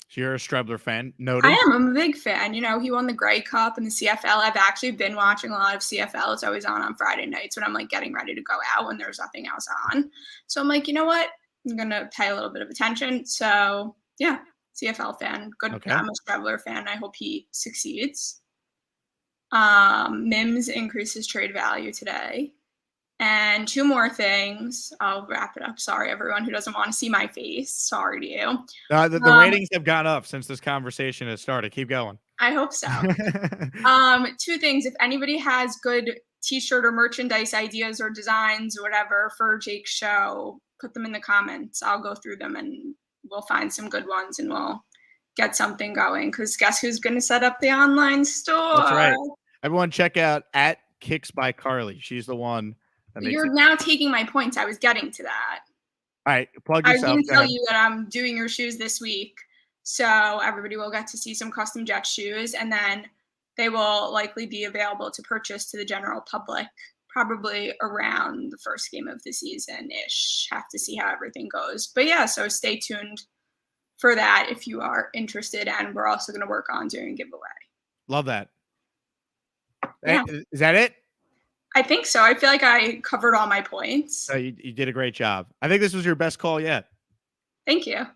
So you're a Strebler fan. Noted. I am. I'm a big fan. You know, he won the Grey Cup and the CFL. I've actually been watching a lot of CFL. It's always on Friday nights when I'm like getting ready to go out when there's nothing else on. So I'm like, you know what? I'm going to pay a little bit of attention. So yeah, CFL fan. Good. Okay. I'm a Strebler fan. I hope he succeeds. Mims increases trade value today. And 2 more things. I'll wrap it up. Sorry, everyone who doesn't want to see my face. Sorry to you. The ratings have gone up since this conversation has started. Keep going. I hope so. 2 things. If anybody has good t-shirt or merchandise ideas or designs or whatever for Jake's show, put them in the comments. I'll go through them and we'll find some good ones and we'll get something going. Because guess who's going to set up the online store? That's right. Everyone check out @Kicks by Carly. She's the one. You're now taking my points. I was getting to that. All right, plug I yourself. was going to tell you that I'm doing your shoes this week. So everybody will get to see some custom Jet shoes. And then they will likely be available to purchase to the general public probably around the first game of the season-ish. Have to see how everything goes. But yeah, so stay tuned for that if you are interested. And we're also going to work on doing a giveaway. Love that. Yeah. Is that it? I think so. I feel like I covered all my points. You did a great job. I think this was your best call yet. Thank you.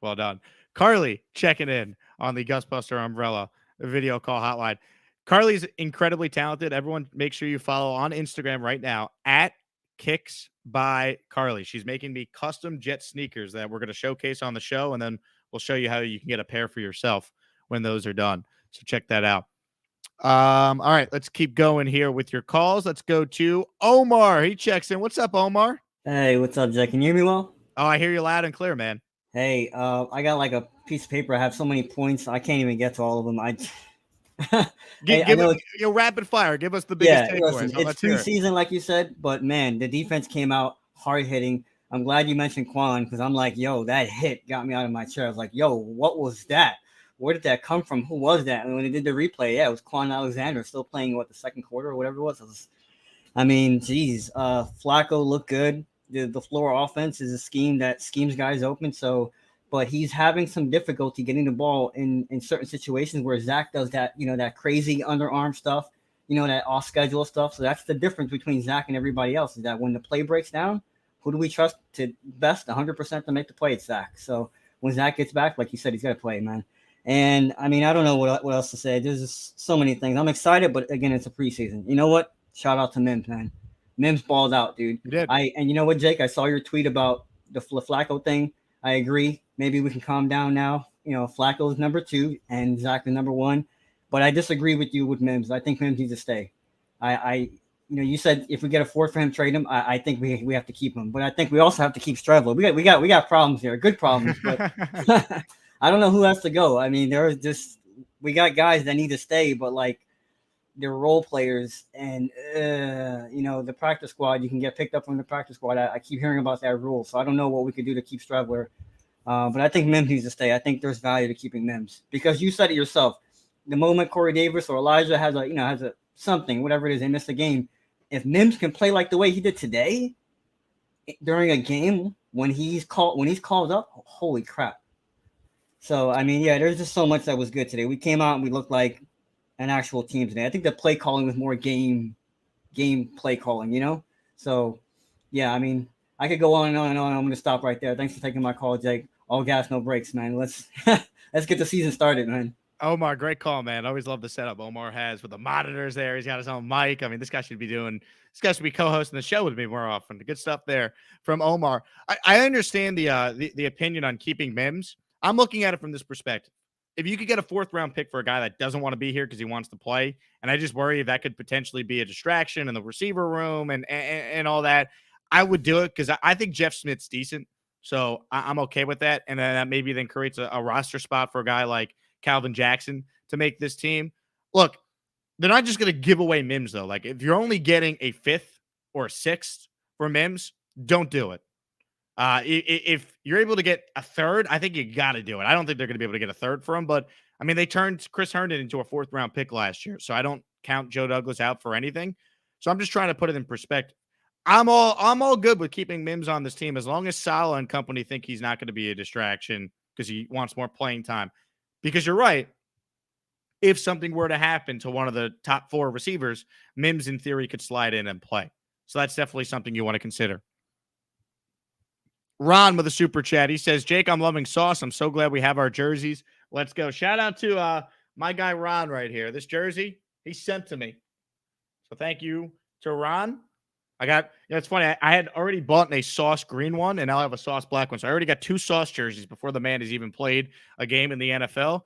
Well done. Carly checking in on the Gusbuster Umbrella video call hotline. Carly's incredibly talented. Everyone make sure you follow on Instagram right now @Kicks by Carly. She's making me custom Jet sneakers that we're going to showcase on the show, and then we'll show you how you can get a pair for yourself when those are done. So check that out. All right, let's keep going here with your calls. Let's go to Omar. He checks in. What's up, Omar? Hey, what's up, Jack? Can you hear me well? Oh, I hear you loud and clear, man. Hey, I got like a piece of paper. I have so many points. I can't even get to all of them. Rapid fire. Give us the biggest takeaways. Listen, it's preseason, like you said, but man, the defense came out hard hitting. I'm glad you mentioned Quan because I'm like, yo, that hit got me out of my chair. I was like, yo, what was that? Where did that come from? Who was that? And when they did the replay, yeah, it was Quan Alexander still playing, the second quarter or whatever it was. Geez, Flacco looked good. The floor offense is a scheme that schemes guys open. But he's having some difficulty getting the ball in certain situations where Zach does that, that crazy underarm stuff, that off schedule stuff. So that's the difference between Zach and everybody else is that when the play breaks down, who do we trust to best 100% to make the play? It's Zach. So when Zach gets back, like you said, he's got to play, man. And I don't know what else to say. There's just so many things. I'm excited, but again, it's a preseason. You know what? Shout out to Mims, man. Mims balled out, dude. You did. And you know what, Jake? I saw your tweet about the Flacco thing. I agree. Maybe we can calm down now. Flacco's number 2 and Zach is number 1. But I disagree with you with Mims. I think Mims needs to stay. You said if we get a 4th for him, trade him. I think we have to keep him. But I think we also have to keep Strebler. We got problems here, good problems. But I don't know who has to go. We got guys that need to stay, but like they're role players, and the practice squad, you can get picked up from the practice squad. I keep hearing about that rule, so I don't know what we could do to keep Strebler. But I think Mims needs to stay. I think there's value to keeping Mims because you said it yourself. The moment Corey Davis or Elijah has a something, whatever it is, they miss a game. If Mims can play like the way he did today during a game when he's called up, holy crap. So, there's just so much that was good today. We came out and we looked like an actual team today. I think the play calling was more game play calling, So, yeah, I could go on and on and on. I'm going to stop right there. Thanks for taking my call, Jake. All gas, no brakes, man. Let's get the season started, man. Omar, great call, man. Always love the setup Omar has with the monitors there. He's got his own mic. This guy should be co-hosting the show with me more often. Good stuff there from Omar. I understand the opinion on keeping Mims. I'm looking at it from this perspective. If you could get a 4th round pick for a guy that doesn't want to be here because he wants to play, and I just worry that could potentially be a distraction in the receiver room and all that, I would do it because I think Jeff Smith's decent. So I'm okay with that. And then that maybe then creates a roster spot for a guy like Calvin Jackson to make this team. Look, they're not just going to give away Mims, though. Like, if you're only getting a 5th or a 6th for Mims, don't do it. If you're able to get a 3rd, I think you got to do it. I don't think they're going to be able to get a 3rd for him, but I mean, they turned Chris Herndon into a 4th-round pick last year, so I don't count Joe Douglas out for anything. So I'm just trying to put it in perspective. I'm all good with keeping Mims on this team as long as Salah and company think he's not going to be a distraction because he wants more playing time. Because you're right. If something were to happen to one of the top 4 receivers, Mims in theory could slide in and play. So that's definitely something you want to consider. Ron with a super chat. He says, Jake, I'm loving Sauce. I'm so glad we have our jerseys. Let's go. Shout out to my guy Ron right here. This jersey, he sent to me. So thank you to Ron. It's funny. I had already bought a Sauce green one, and now I have a Sauce black one. So I already got 2 Sauce jerseys before the man has even played a game in the NFL.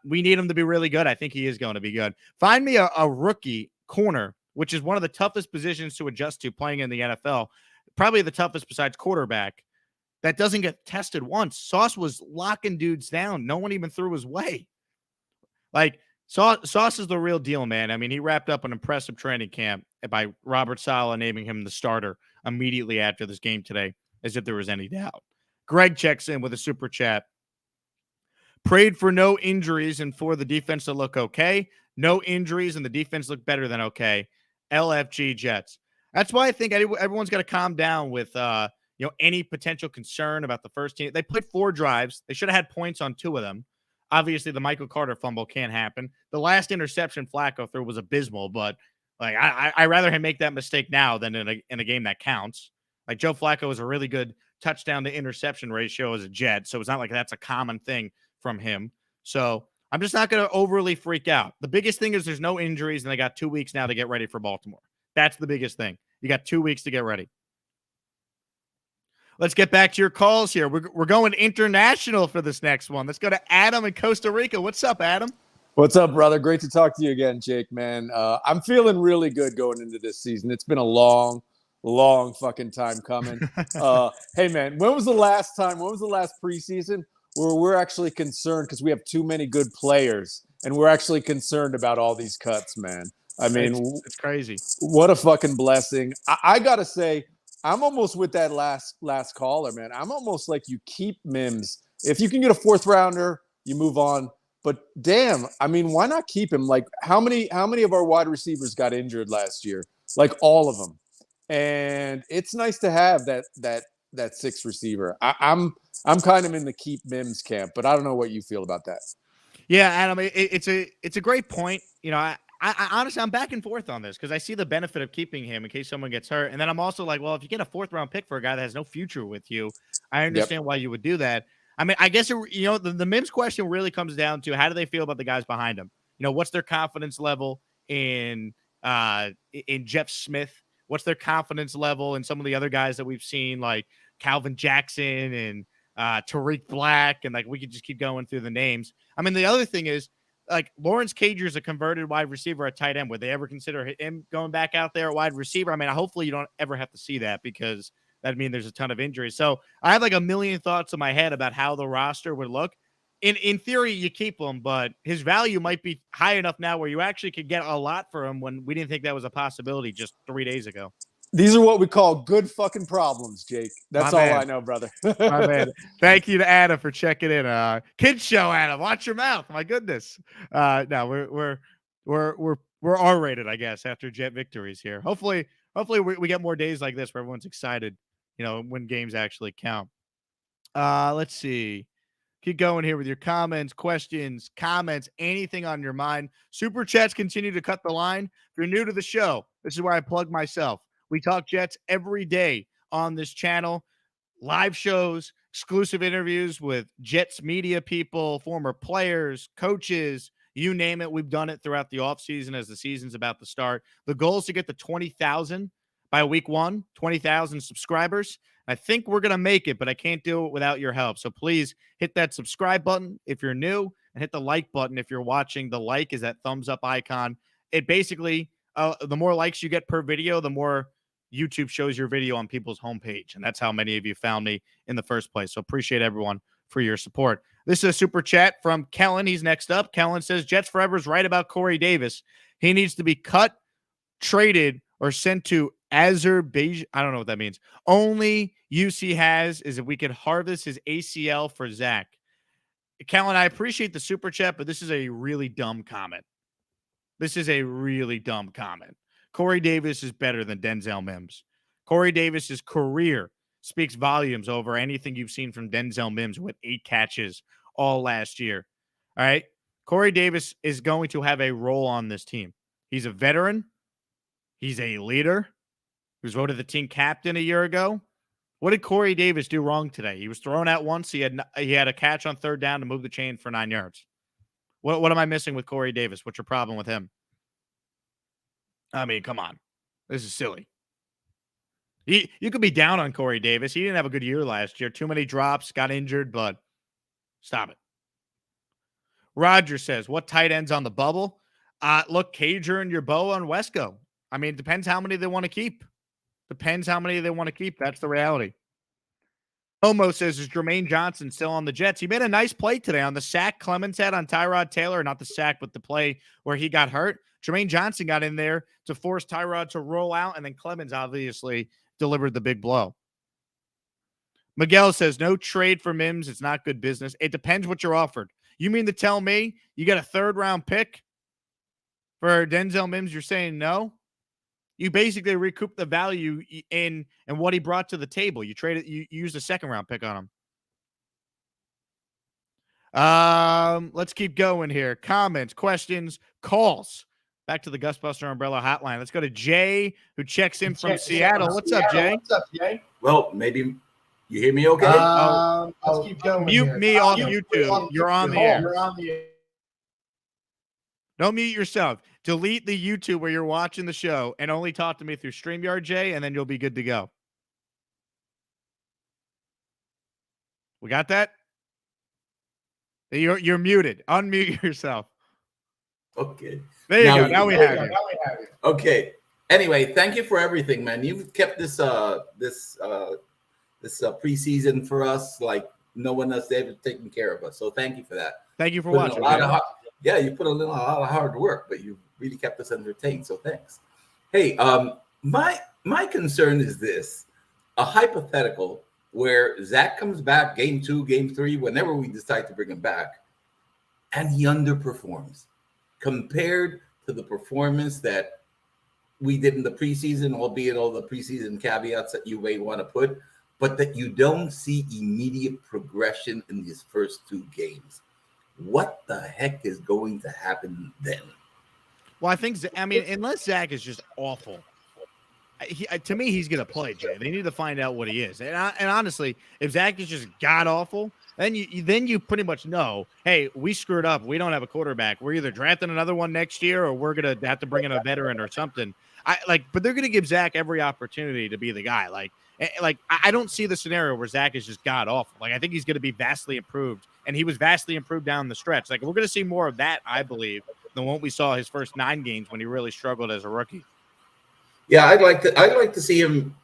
We need him to be really good. I think he is going to be good. Find me a rookie corner, which is one of the toughest positions to adjust to playing in the NFL. Probably the toughest besides quarterback. That doesn't get tested once. Sauce was locking dudes down. No one even threw his way. Like, Sauce is the real deal, man. I mean, he wrapped up an impressive training camp by Robert Saleh naming him the starter immediately after this game today, as if there was any doubt. Greg checks in with a super chat. Prayed for no injuries and for the defense to look okay. No injuries and the defense looked better than okay. LFG Jets. That's why I think everyone's got to calm down with any potential concern about the first team. They played 4 drives. They should have had points on 2 of them. Obviously, the Michael Carter fumble can't happen. The last interception Flacco threw was abysmal, but like I rather him make that mistake now than in a game that counts. Like Joe Flacco is a really good touchdown to interception ratio as a Jet, so it's not like that's a common thing from him. So I'm just not going to overly freak out. The biggest thing is there's no injuries, and they got 2 weeks now to get ready for Baltimore. That's the biggest thing. You got 2 weeks to get ready. Let's get back to your calls here. We're going international for this next one. Let's go to Adam in Costa Rica. What's up, Adam? What's up, brother? Great to talk to you again, Jake, man. I'm feeling really good going into this season. It's been a long fucking time coming. Hey, man, when was the last preseason where we're actually concerned because we have too many good players and we're actually concerned about all these cuts, man? I mean, it's crazy. What a fucking blessing. I got to say, I'm almost with that last caller, man. I'm almost like you keep Mims. If you can get a 4th rounder, you move on. But damn, I mean, why not keep him? Like, how many of our wide receivers got injured last year? Like all of them. And it's nice to have that 6th receiver. I'm kind of in the keep Mims camp, but I don't know what you feel about that. Yeah, Adam, it's a great point. I honestly, I'm back and forth on this because I see the benefit of keeping him in case someone gets hurt. And then I'm also like, well, if you get a 4th-round pick for a guy that has no future with you, I understand why you would do that. I mean, I guess, the Mims question really comes down to how do they feel about the guys behind him? What's their confidence level in Jeff Smith? What's their confidence level in some of the other guys that we've seen, like Calvin Jackson and Tariq Black? And, like, we could just keep going through the names. I mean, the other thing is, like, Lawrence Cager is a converted wide receiver at tight end. Would they ever consider him going back out there at wide receiver? I mean, hopefully you don't ever have to see that because that'd mean there's a ton of injuries. So I have like a million thoughts in my head about how the roster would look. In theory, you keep him, but his value might be high enough now where you actually could get a lot for him when we didn't think that was a possibility just 3 days ago. These are what we call good fucking problems, Jake. That's all I know, brother. My man. Thank you to Adam for checking in. Kids show, Adam. Watch your mouth. My goodness. No, we're R-rated, I guess, after Jet victories here. Hopefully we get more days like this where everyone's excited, when games actually count. Let's see. Keep going here with your comments, questions, comments, anything on your mind. Super chats continue to cut the line. If you're new to the show, this is where I plug myself. We talk Jets every day on this channel. Live shows, exclusive interviews with Jets media people, former players, coaches, you name it. We've done it throughout the offseason as the season's about to start. The goal is to get to 20,000 by week 1, 20,000 subscribers. I think we're going to make it, but I can't do it without your help. So please hit that subscribe button if you're new and hit the like button if you're watching. The like is that thumbs up icon. It basically, the more likes you get per video, the more YouTube shows your video on people's homepage. And that's how many of you found me in the first place. So appreciate everyone for your support. This is a super chat from Kellen. He's next up. Kellen says, Jets Forever is right about Corey Davis. He needs to be cut, traded, or sent to Azerbaijan. I don't know what that means. Only use he has is if we could harvest his ACL for Zach. Kellen, I appreciate the super chat, but this is a really dumb comment. Corey Davis is better than Denzel Mims. Corey Davis's career speaks volumes over anything you've seen from Denzel Mims with 8 catches all last year. All right. Corey Davis is going to have a role on this team. He's a veteran. He's a leader. He was voted the team captain a year ago. What did Corey Davis do wrong today? He was thrown out once. He had a catch on 3rd down to move the chain for 9 yards. What am I missing with Corey Davis? What's your problem with him? I mean, come on. This is silly. You could be down on Corey Davis. He didn't have a good year last year. Too many drops, got injured, but stop it. Roger says, what tight ends on the bubble? Look, Cager and your Boa and Wesco. I mean, it depends how many they want to keep. That's the reality. Homo says, is Jermaine Johnson still on the Jets? He made a nice play today on the sack Clemens had on Tyrod Taylor. Not the sack, but the play where he got hurt. Jermaine Johnson got in there to force Tyrod to roll out, and then Clemens obviously delivered the big blow. Miguel says, no trade for Mims. It's not good business. It depends what you're offered. You mean to tell me you get a 3rd-round pick for Denzel Mims? You're saying no? You basically recoup the value in and what he brought to the table. You traded, you used a 2nd-round pick on him. Let's keep going here. Comments, questions, calls. Back to the Gusbuster Umbrella Hotline. Let's go to Jay, who checks in from Seattle. What's up, Jay? Well, maybe you hear me okay? Let's keep going. Mute me off YouTube. You're on the air. Don't mute yourself. Delete the YouTube where you're watching the show and only talk to me through StreamYard, Jay, and then you'll be good to go. We got that? You're muted. Unmute yourself. Okay. There you go. Now we have you. Okay. Anyway, thank you for everything, man. You've kept this preseason for us like no one else ever taken care of us. So thank you for that. Thank you for watching. You put a lot of hard work, but you really kept us entertained. So thanks. Hey, my concern is this: a hypothetical where Zach comes back game 2, game 3, whenever we decide to bring him back, and he underperforms compared to the performance that we did in the preseason, albeit all the preseason caveats that you may want to put, but that you don't see immediate progression in these first 2 games. What the heck is going to happen then? Well, unless Zach is just awful, to me, he's going to play, Jay. They need to find out what he is. And honestly, if Zach is just god-awful, then you pretty much know, hey, we screwed up. We don't have a quarterback. We're either drafting another one next year or we're going to have to bring in a veteran or something. But they're going to give Zach every opportunity to be the guy. I don't see the scenario where Zach is just god-awful. I think he's going to be vastly improved, and he was vastly improved down the stretch. We're going to see more of that, I believe, than what we saw his first 9 games when he really struggled as a rookie. Yeah, I'd like to see him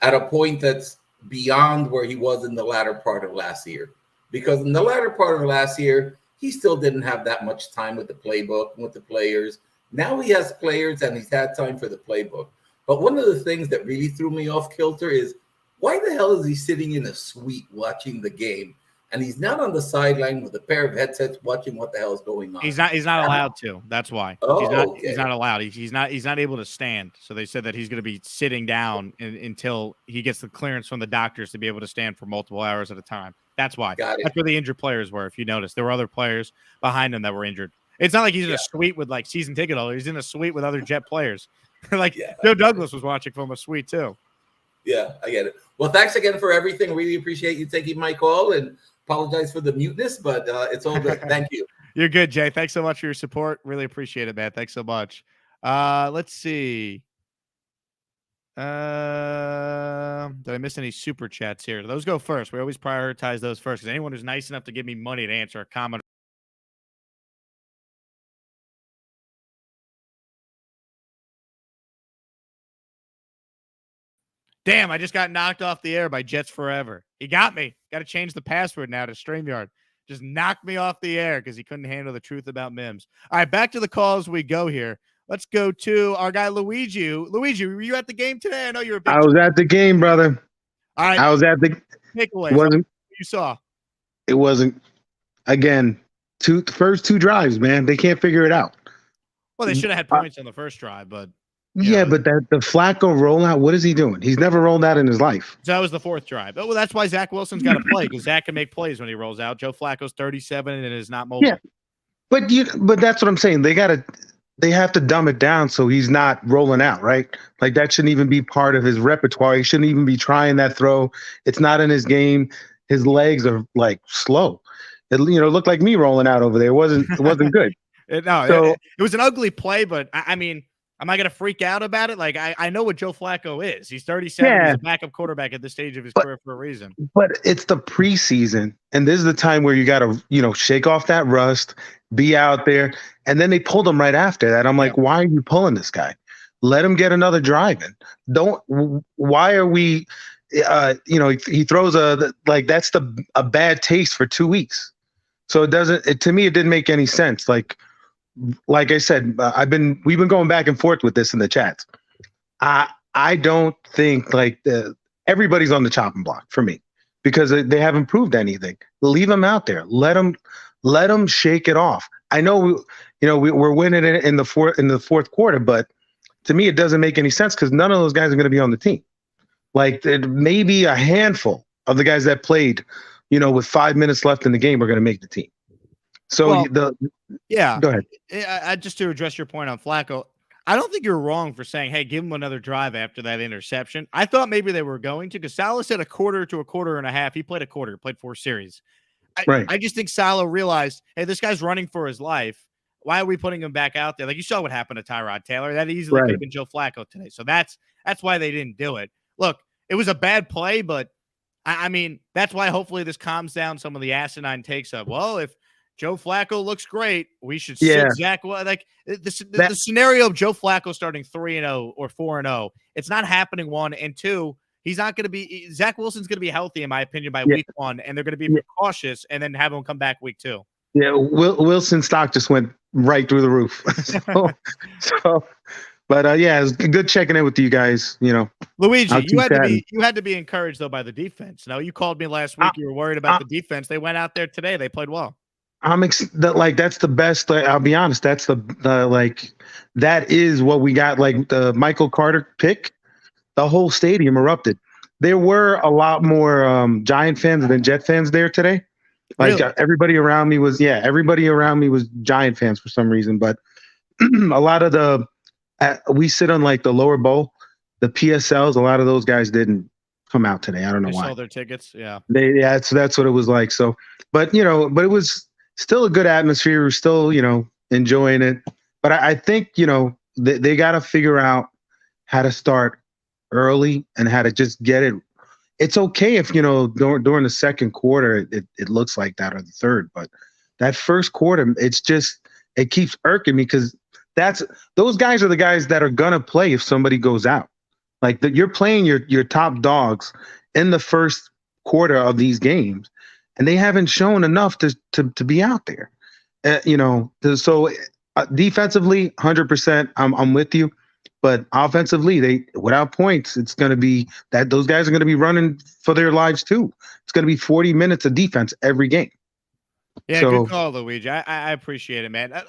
at a point that's beyond where he was in the latter part of last year. Because in the latter part of last year, he still didn't have that much time with the playbook, with the players. Now he has players and he's had time for the playbook. But one of the things that really threw me off kilter is, why the hell is he sitting in a suite watching the game? And he's not on the sideline with a pair of headsets watching what the hell is going on. He's not allowed to. That's why. He's not allowed. He's not able to stand. So they said that he's going to be sitting down until he gets the clearance from the doctors to be able to stand for multiple hours at a time. That's why. That's where the injured players were. If you notice, there were other players behind him that were injured. It's not like he's in a suite with season ticket holders. He's in a suite with other Jet players. Joe Douglas was watching from a suite too. Yeah, I get it. Well, thanks again for everything. Really appreciate you taking my call, and apologize for the muteness, but it's all good. Thank you. You're good, Jay. Thanks so much for your support. Really appreciate it, man. Thanks so much. Let's see. Did I miss any super chats here? Those go first. We always prioritize those first because anyone who's nice enough to give me money to answer a comment. Damn, I just got knocked off the air by Jets Forever. He got me. Got to change the password now to StreamYard. Just knocked me off the air because he couldn't handle the truth about Mims. All right, back to the calls we go here. Let's go to our guy, Luigi. Luigi, were you at the game today? I know you were a big I was at the game, brother. All right. I was at the takeaways. it wasn't You saw. It wasn't again, first two drives, man, they can't figure it out. Well, they should have had points on the first drive, but yeah, but the Flacco rollout, what is he doing? He's never rolled out in his life. So that was the fourth drive. Oh, well, that's why Zach Wilson's got to play, because Zach can make plays when he rolls out. Joe Flacco's 37 and is not mobile. Yeah, but that's what I'm saying. They have to dumb it down so he's not rolling out, right? Like that shouldn't even be part of his repertoire. He shouldn't even be trying that throw. It's not in his game. His legs are like slow. It looked like me rolling out over there. It wasn't good. It was an ugly play, but I mean, am I going to freak out about it? Like, I know what Joe Flacco is. He's 37. Yeah. He's a backup quarterback at this stage of his career for a reason. But it's the preseason, and this is the time where you got to, shake off that rust, be out there. And then they pulled him right after that. I'm like, why are you pulling this guy? Let him get another drive in. Why are we, he throws that's a bad taste for 2 weeks. So to me, it didn't make any sense. Like I said, we've been going back and forth with this in the chats. I don't think everybody's on the chopping block for me because they haven't proved anything. Leave them out there. Let them shake it off. I know we're winning it in the fourth quarter, but to me it doesn't make any sense because none of those guys are going to be on the team. Like maybe a handful of the guys that played, with 5 minutes left in the game are going to make the team. So go ahead. Just to address your point on Flacco, I don't think you're wrong for saying, hey, give him another drive after that interception. I thought maybe they were going to, because Salah said a quarter to a quarter and a half. He played a quarter, played 4 series. I just think Salah realized, hey, this guy's running for his life. Why are we putting him back out there? Like you saw what happened to Tyrod Taylor. That easily could have been Joe Flacco today. So that's why they didn't do it. Look, it was a bad play, but I mean, that's why hopefully this calms down some of the asinine takes of, well, if Joe Flacco looks great, we should sit Zach. Like the scenario of Joe Flacco starting 3-0 or 4-0, it's not happening. 1 and 2, he's not going to be. Zach Wilson's going to be healthy, in my opinion, by week 1, and they're going to be cautious and then have him come back week 2. Yeah, Wilson's stock just went right through the roof. But it was good checking in with you guys. Luigi, you had to be encouraged though by the defense. No, you called me last week. You were worried about the defense. They went out there today. They played well. That's the best. I'll be honest. That's that is what we got. Like the Michael Carter pick, the whole stadium erupted. There were a lot more Giant fans than Jet fans there today. Like really? Everybody around me was Giant fans for some reason. But a lot of we sit on the lower bowl, the PSLs. A lot of those guys didn't come out today. I don't know why. They sold their tickets. Yeah. So that's what it was like. So, but it was still a good atmosphere. We're still, enjoying it. But I think, they got to figure out how to start early and how to just get it. It's okay if, during the second quarter, it looks like that, or the third. But that first quarter, it keeps irking me because those guys are the guys that are going to play if somebody goes out. Like you're playing your top dogs in the first quarter of these games, and they haven't shown enough to be out there. So defensively, 100%, I'm with you. But offensively, without points, it's going to be that those guys are going to be running for their lives too. It's going to be 40 minutes of defense every game. Yeah, good call, Luigi. I appreciate it, man.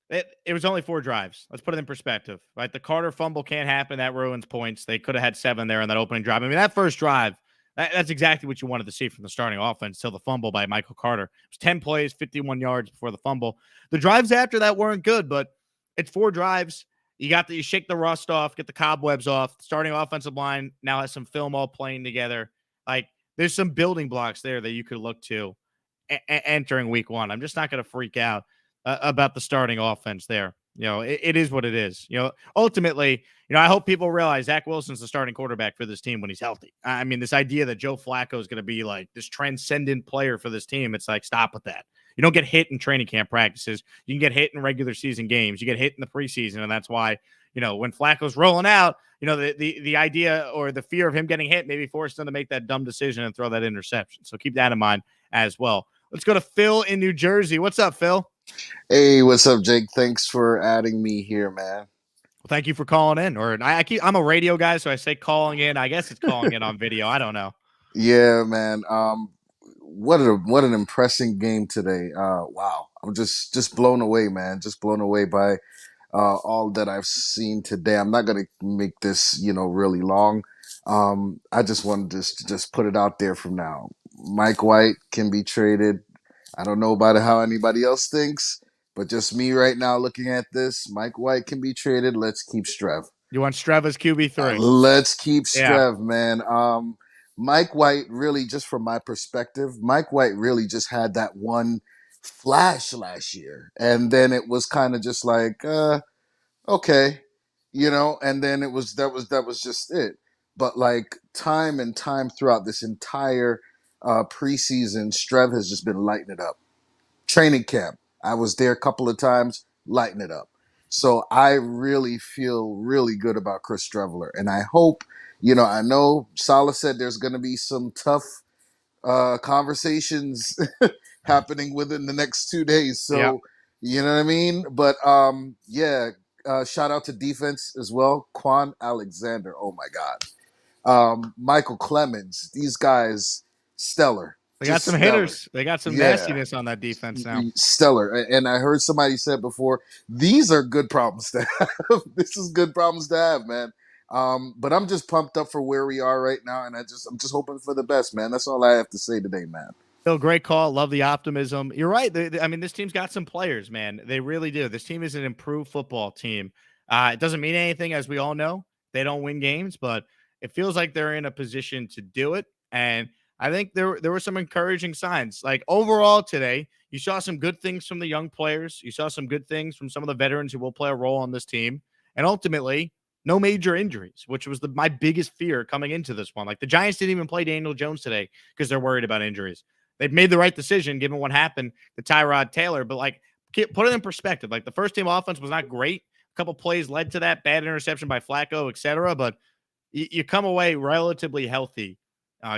It was only 4 drives. Let's put it in perspective, right? The Carter fumble can't happen. That ruins points. They could have had 7 there in that opening drive. I mean, that first drive, that's exactly what you wanted to see from the starting offense till the fumble by Michael Carter. It was 10 plays, 51 yards before the fumble. The drives after that weren't good, but it's 4 drives. You shake the rust off, get the cobwebs off. Starting offensive line now has some film all playing together. Like, there's some building blocks there that you could look to entering week 1. I'm just not going to freak out about the starting offense there. It is what it is. Ultimately, I hope people realize Zach Wilson's the starting quarterback for this team when he's healthy. I mean, this idea that Joe Flacco is going to be like this transcendent player for this team, it's like, stop with that. You don't get hit in training camp practices. You can get hit in regular season games. You get hit in the preseason, and that's why, when Flacco's rolling out, the idea or the fear of him getting hit maybe forced him to make that dumb decision and throw that interception. So keep that in mind as well. Let's go to Phil in New Jersey. What's up, Phil? Hey, what's up, Jake? Thanks for adding me here, man. Well, thank you for calling in. Or I'm a radio guy, so I say calling in. I guess it's calling in on video. I don't know. Yeah, man. what an impressive game today. Wow, I'm just blown away, man. Just blown away by all that I've seen today. I'm not gonna make this, really long. I just wanted to just put it out there from now. Mike White can be traded. I don't know about how anybody else thinks, but just me right now looking at this, Mike White can be traded. Let's keep Strev. You want Strev as QB3? Let's keep Yeah. Strev, man. Mike White really, just from my perspective, Mike White really just had that one flash last year, and then it was kind of just like, okay, and then that was just it. But like time and time throughout this entire preseason, Strev has just been lighting it up. Training camp, I was there a couple of times, lighting it up. So I really feel really good about Chris Streveler, and I hope, I know Salah said there's going to be some tough conversations happening within the next 2 days. So Yeah. you know what I mean. But yeah, shout out to defense as well. Quan Alexander, oh my God, Michael Clemens, these guys stellar. They got Just some stellar. hitters. They got some Yeah. nastiness on that defense now. Stellar. And I heard somebody said before, these are good problems to have. This is good problems to have, man. But I'm just pumped up for where we are right now, and I'm just hoping for the best, man. That's all I have to say today, man. Phil, great call. Love the optimism. You're right. I mean, this team's got some players, man. They really do. This team is an improved football team. It doesn't mean anything, as we all know. They don't win games, but it feels like they're in a position to do it. And I think there were some encouraging signs. Like overall today, you saw some good things from the young players. You saw some good things from some of the veterans who will play a role on this team. And ultimately, no major injuries, which was my biggest fear coming into this one. Like the Giants didn't even play Daniel Jones today because they're worried about injuries. They've made the right decision given what happened to Tyrod Taylor. But like, put it in perspective. Like the first team offense was not great. A couple plays led to that bad interception by Flacco, etc. But you come away relatively healthy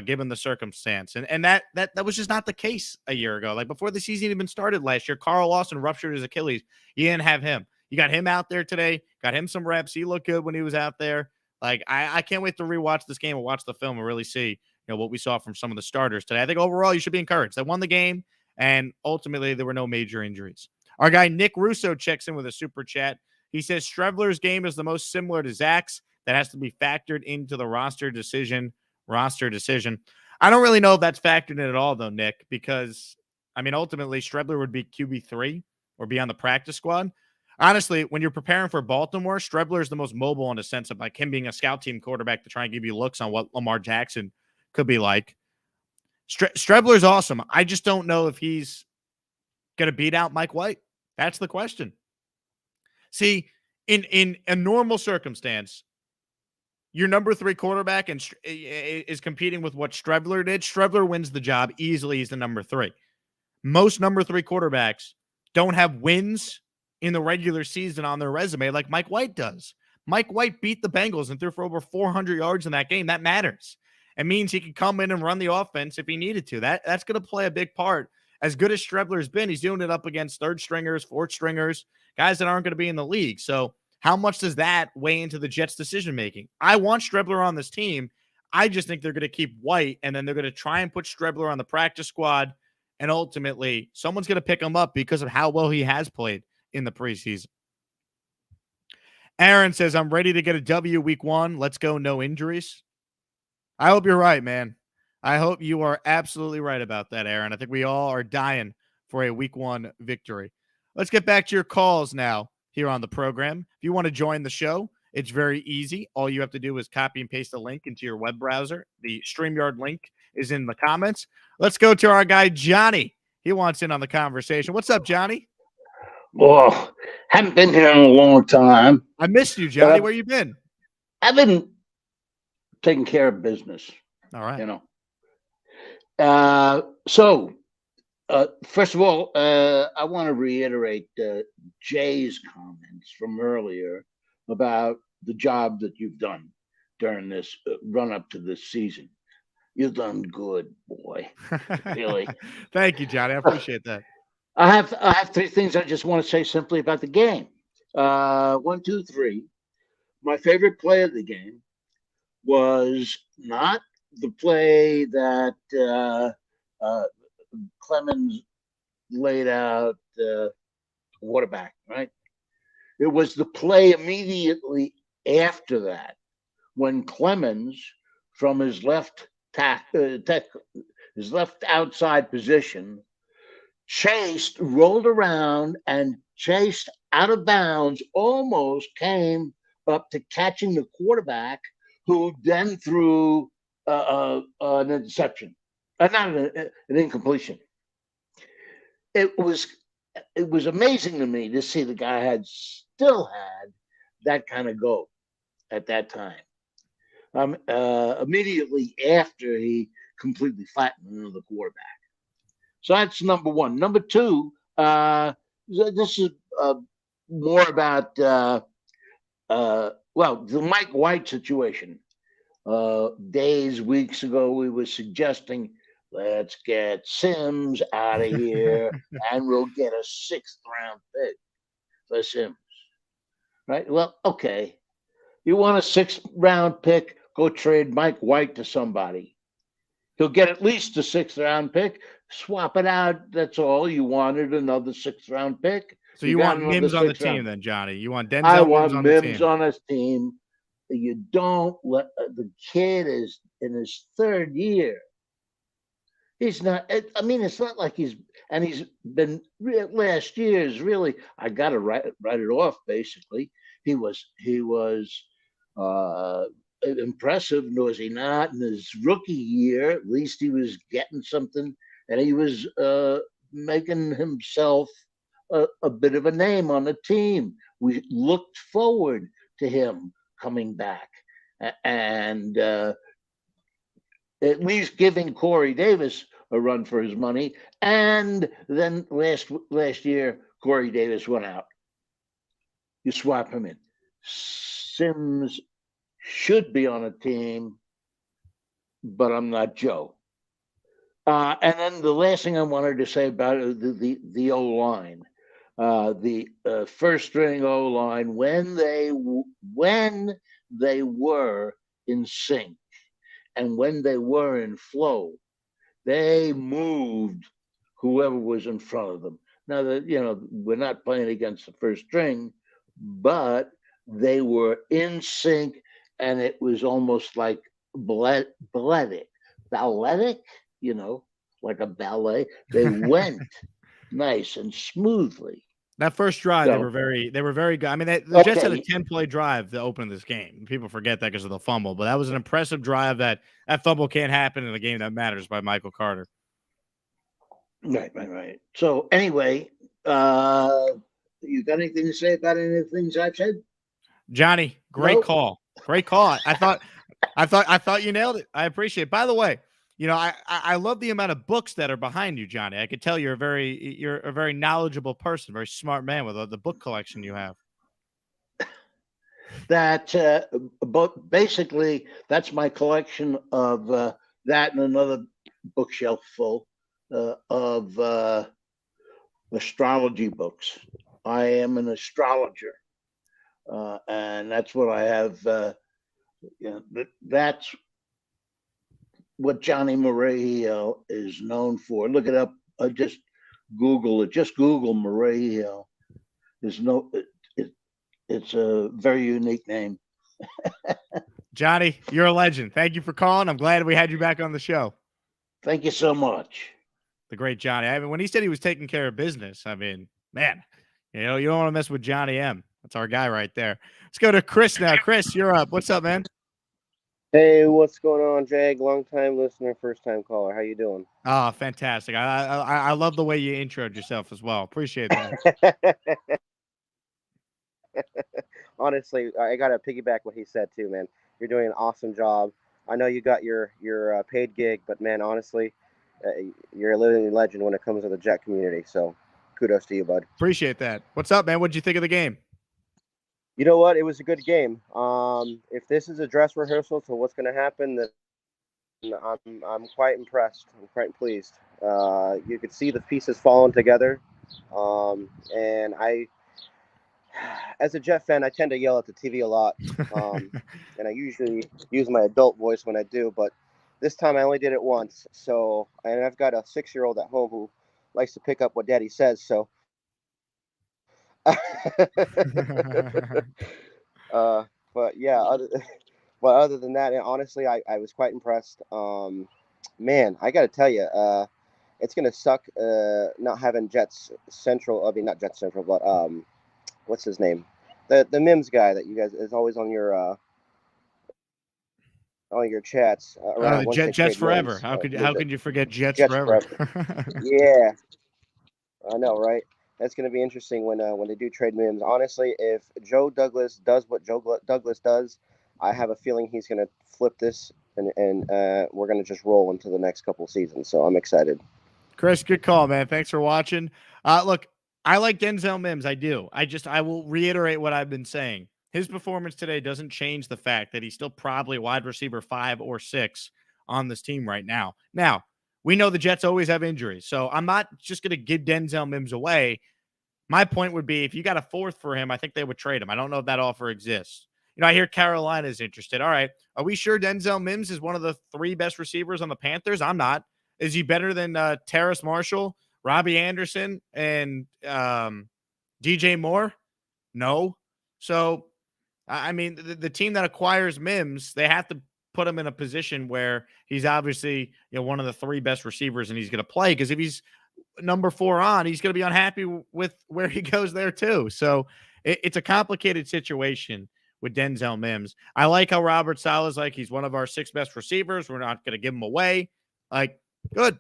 given the circumstance. And that was just not the case a year ago. Like before the season even started last year, Carl Lawson ruptured his Achilles. You didn't have him. You got him out there today, got him some reps. He looked good when he was out there. Like I can't wait to rewatch this game and watch the film and really see what we saw from some of the starters today. I think overall you should be encouraged. They won the game, and ultimately there were no major injuries. Our guy Nick Russo checks in with a super chat. He says Streveler's game is the most similar to Zach's. That has to be factored into the roster decision. I don't really know if that's factored in at all, though, Nick, because, I mean, ultimately, Streveler would be QB3 or be on the practice squad. Honestly, when you're preparing for Baltimore, Streveler is the most mobile in the sense of like him being a scout team quarterback to try and give you looks on what Lamar Jackson could be like. Streveler's awesome. I just don't know if he's going to beat out Mike White. That's the question. See, in a normal circumstance, your number 3 quarterback is competing with what Streveler did. Streveler wins the job easily. He's the number 3. Most number 3 quarterbacks don't have wins in the regular season on their resume like Mike White does. Mike White beat the Bengals and threw for over 400 yards in that game. That matters. It means he could come in and run the offense if he needed to. That's going to play a big part. As good as Streveler's been, he's doing it up against third stringers, fourth stringers, guys that aren't going to be in the league. So how much does that weigh into the Jets' decision-making? I want Streveler on this team. I just think they're going to keep White, and then they're going to try and put Streveler on the practice squad, and ultimately someone's going to pick him up because of how well he has played in the preseason. Aaron says, I'm ready to get a W week 1. Let's go, no injuries. I hope you're right, man. I hope you are absolutely right about that, Aaron. I think we all are dying for a week 1 victory. Let's get back to your calls now here on the program. If you want to join the show, it's very easy. All you have to do is copy and paste a link into your web browser. The StreamYard link is in the comments. Let's go to our guy, Johnny. He wants in on the conversation. What's up, Johnny? Well, haven't been here in a long time. I missed you, Johnny. Where you been? I've been taking care of business. All right. First of all, I want to reiterate Jay's comments from earlier about the job that you've done during this run up to this season. You've done good, boy. Really. Thank you, Johnny. I appreciate that. I have 3 things I just want to say simply about the game. 1, 2, 3. My favorite play of the game was not the play that Clemens laid out quarterback, right? It was the play immediately after that when Clemens, from his left his left outside position, rolled around and chased out of bounds, almost came up to catching the quarterback, who then threw an interception, not an incompletion. It was amazing to me to see the guy still had that kind of go at that time. Immediately after he completely flattened the quarterback. So that's number one. Number two, this is more about the Mike White situation. Weeks ago, we were suggesting, let's get Sims out of here and we'll get a 6th-round pick for Sims. Right? Well, okay. You want a 6th-round pick, go trade Mike White to somebody. He'll get at least a 6th-round pick. Swap it out. That's all. You wanted another 6th-round pick. So you want Mims on the team then, Johnny? You want Denzel I want Mims on the team? Mims on his team. You don't let the kid is in his 3rd year. He's not. I mean, it's not like he's been last year is really. I got to write it off. Basically, he was impressive, was he not? In his rookie year, at least he was getting something, and he was making himself a bit of a name on the team. We looked forward to him coming back and at least giving Corey Davis a run for his money. And then last year, Corey Davis went out. You swap him in. Sims should be on a team, but I'm not Joe. And then the last thing I wanted to say about the O-line. The first-string O-line, when they were in sync and when they were in flow, they moved whoever was in front of them. Now that we're not playing against the first string, but they were in sync, and it was almost like balletic, like a ballet. They went nice and smoothly. That first drive, they were very good. I mean, the Jets had a 10-play drive to open this game. People forget that because of the fumble, but that was an impressive drive. That fumble can't happen in a game that matters by Michael Carter. Right. So anyway, you got anything to say about any of the things I've said? Johnny, great call. Great call. I thought you nailed it. I appreciate it. By the way, I love the amount of books that are behind you, Johnny. I could tell you're a very knowledgeable person, very smart man with the book collection you have. That, but basically, that's my collection of that and another bookshelf full of astrology books. I am an astrologer, and that's what I have. That's what Johnny Morello is known for. Look it up. Just Google it. Just Google Morello. It's a very unique name. Johnny, you're a legend. Thank you for calling. I'm glad we had you back on the show. Thank you so much. The great Johnny. I mean, when he said he was taking care of business, I mean, man, you don't want to mess with Johnny M. That's our guy right there. Let's go to Chris now. Chris, you're up. What's up, man? Hey, what's going on, Jag? Long-time listener, first-time caller. How you doing? Oh, fantastic. I love the way you introed yourself as well. Appreciate that. Honestly, I got to piggyback what he said, too, man. You're doing an awesome job. I know you got your paid gig, but, man, honestly, you're a living legend when it comes to the Jet community. So kudos to you, bud. Appreciate that. What's up, man? What'd you think of the game? You know what? It was a good game. If this is a dress rehearsal to what's going to happen, then I'm quite impressed. I'm quite pleased. You could see the pieces falling together. And as a Jet fan, I tend to yell at the TV a lot. And I usually use my adult voice when I do. But This time I only did it once. So, and I've got a 6-year-old at home who likes to pick up what Daddy says. So, but yeah, other than that, and honestly, I was quite impressed. Man, I got to tell you, it's gonna suck not having Jets Central. I mean, not Jets Central, but what's his name? The Mims guy that you guys is always on your chats around once they Jets trade forever. Mims. How could you forget Jets Jets forever? Yeah, I know, right? That's going to be interesting when they do trade Mims. Honestly, if Joe Douglas does what Joe Douglas does, I have a feeling he's going to flip this, and we're going to just roll into the next couple seasons. So I'm excited. Chris, good call, man. Thanks for watching. Look, I like Denzel Mims. I do. I will reiterate what I've been saying. His performance today doesn't change the fact that he's still probably wide receiver 5 or 6 on this team right now. Now, we know the Jets always have injuries, so I'm not just going to give Denzel Mims away. My point would be if you got a 4th for him, I think they would trade him. I don't know if that offer exists. I hear Carolina is interested. All right. Are we sure Denzel Mims is one of the 3 best receivers on the Panthers? I'm not. Is he better than Terrace Marshall, Robbie Anderson, and DJ Moore? No. So, I mean, the team that acquires Mims, they have to put him in a position where he's obviously one of the 3 best receivers and he's going to play, because if he's number 4 on, he's going to be unhappy with where he goes there too. So it's a complicated situation with Denzel Mims. I like how Robert Saleh's like, he's one of our 6 best receivers. We're not going to give him away. Like, good.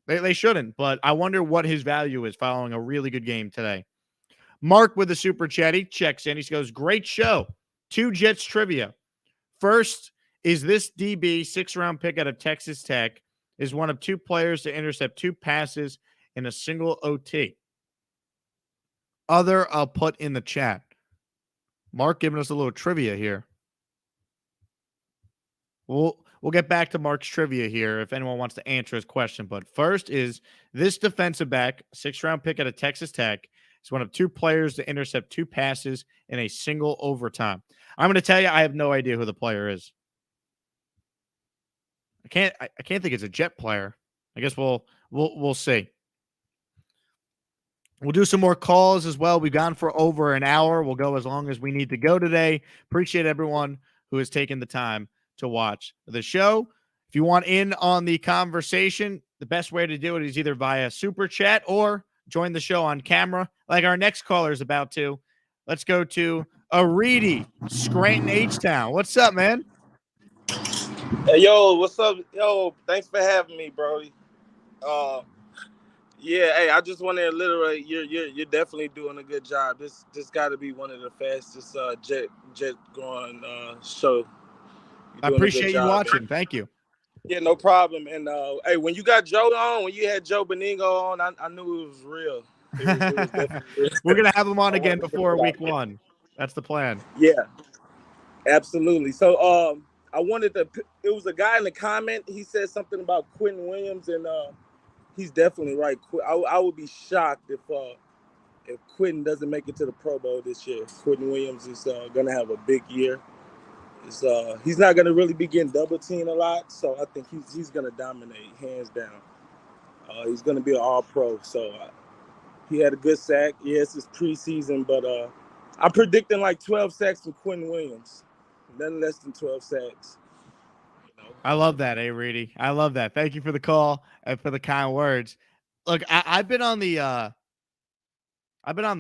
They shouldn't, but I wonder what his value is following a really good game today. Mark with the super chat. He checks in. He goes, great show. 2 Jets trivia. First, is this DB 6th-round pick out of Texas Tech is one of 2 players to intercept 2 passes in a single OT. Other, I'll put in the chat. Mark giving us a little trivia here. We'll get back to Mark's trivia here if anyone wants to answer his question. But first, is this defensive back, 6th-round pick out of Texas Tech, is one of 2 players to intercept 2 passes in a single overtime. I'm going to tell you, I have no idea who the player is. I can't think it's a Jet player. I guess we'll see. We'll do some more calls as well. We've gone for over an hour. We'll go as long as we need to go today. Appreciate everyone who has taken the time to watch the show. If you want in on the conversation, the best way to do it is either via super chat or join the show on camera, like our next caller is about to. Let's go to Aridi, Scranton H-Town. What's up, man? Hey, yo, what's up? Yo, thanks for having me, bro. Yeah, hey, I just want to reiterate, you're definitely doing a good job. This got to be one of the fastest jet going show. I appreciate you watching. Man. Thank you. Yeah, no problem. And hey, when you got Joe on, when you had Joe Beningo on, I knew it was real. It was definitely real. We're gonna have him on again before week 1. That's the plan. Yeah, absolutely. So I wanted to. It was a guy in the comment. He said something about Quentin Williams, and he's definitely right. I would be shocked if Quentin doesn't make it to the Pro Bowl this year. Quentin Williams is gonna have a big year. He's not gonna really be getting double teamed a lot, so I think he's gonna dominate hands down. He's gonna be an All Pro. So he had a good sack. Yes, it's preseason, but I'm predicting like 12 sacks from Quentin Williams. Nothing less than 12 sacks. I love that, Reedy. I love that. Thank you for the call and for the kind words. Look, I've been on the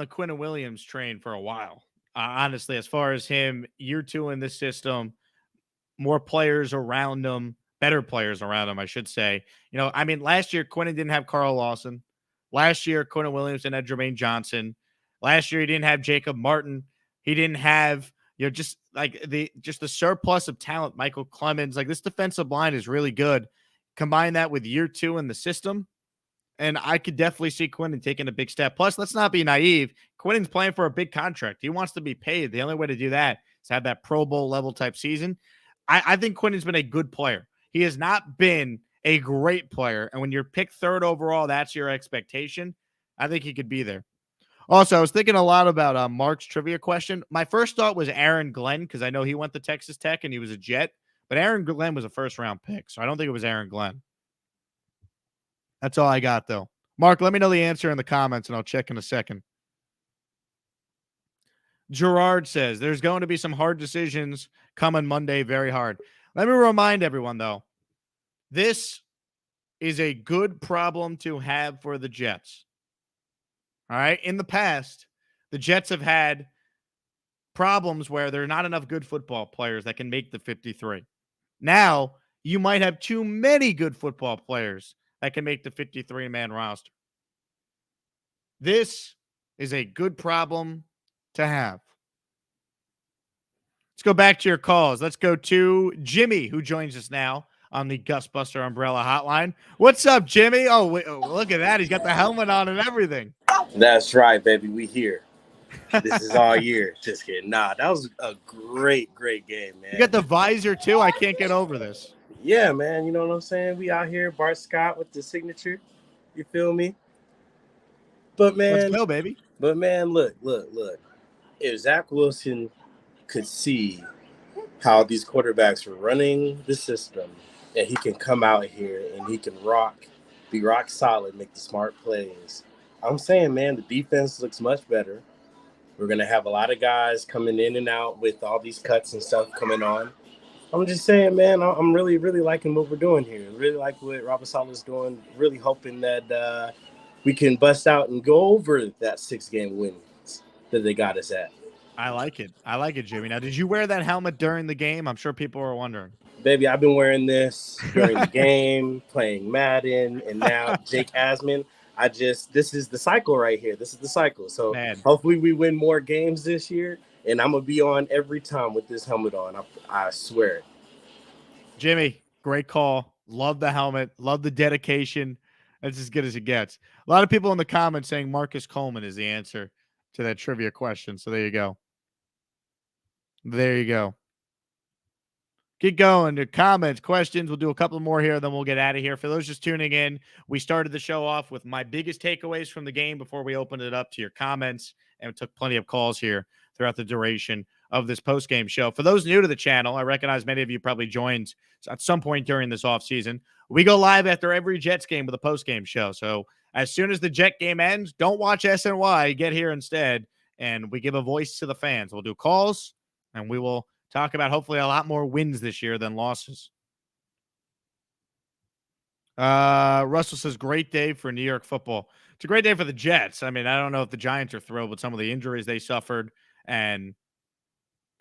Quentin Williams train for a while. Honestly, as far as him, year 2 in this system, more players around him, better players around him, I should say. I mean, last year Quentin didn't have Carl Lawson. Last year Quentin Williams didn't have Jermaine Johnson. Last year he didn't have Jacob Martin. He didn't have just the surplus of talent, Michael Clemens. Like, this defensive line is really good. Combine that with year 2 in the system, and I could definitely see Quentin taking a big step. Plus, let's not be naive. Quentin's playing for a big contract. He wants to be paid. The only way to do that is have that Pro Bowl level type season. I think Quentin's been a good player. He has not been a great player, and when you're picked 3rd overall, that's your expectation. I think he could be there. Also, I was thinking a lot about Mark's trivia question. My first thought was Aaron Glenn, because I know he went to Texas Tech and he was a Jet. But Aaron Glenn was a first-round pick, so I don't think it was Aaron Glenn. That's all I got, though. Mark, let me know the answer in the comments, and I'll check in a second. Gerard says, there's going to be some hard decisions coming Monday, very hard. Let me remind everyone, though, this is a good problem to have for the Jets. All right? In the past, the Jets have had problems where there are not enough good football players that can make the 53. Now, you might have too many good football players that can make the 53-man roster. This is a good problem to have. Let's go back to your calls. Let's go to Jimmy, who joins us now on the Gusbuster Umbrella Hotline. What's up, Jimmy? Oh, look at that. He's got the helmet on and everything. That's right, baby. We here. This is all year. Just kidding. Nah, that was a great game, man. You got the visor, too? I can't get over this. Yeah, man. You know what I'm saying? We out here, Bart Scott with the signature. You feel me? But, man. Let's go, baby. But, man, look. If Zach Wilson could see how these quarterbacks are running the system, and he can come out here and he can be rock solid, make the smart plays. I'm saying, man, the defense looks much better. We're going to have a lot of guys coming in and out with all these cuts and stuff coming on. I'm just saying, man, I'm really, really liking what we're doing here. Really like what Robert Saleh's doing. Really hoping that we can bust out and go over that 6-game wins that they got us at. I like it. I like it, Jimmy. Now, did you wear that helmet during the game? I'm sure people were wondering. Baby, I've been wearing this during the game, playing Madden, and now Jake Asman. This is the cycle right here. This is the cycle. So hopefully we win more games this year, and I'm going to be on every time with this helmet on. I swear it. Jimmy, great call. Love the helmet. Love the dedication. That's as good as it gets. A lot of people in the comments saying Marcus Coleman is the answer to that trivia question. So there you go. There you go. Keep going. The comments, questions. We'll do a couple more here, then we'll get out of here. For those just tuning in, we started the show off with my biggest takeaways from the game before we opened it up to your comments, and we took plenty of calls here throughout the duration of this post-game show. For those new to the channel, I recognize many of you probably joined at some point during this offseason. We go live after every Jets game with a post-game show. So as soon as the Jet game ends, don't watch SNY. Get here instead, and we give a voice to the fans. We'll do calls, and we will talk about hopefully a lot more wins this year than losses. Russell says, great day for New York football. It's a great day for the Jets. I mean, I don't know if the Giants are thrilled with some of the injuries they suffered and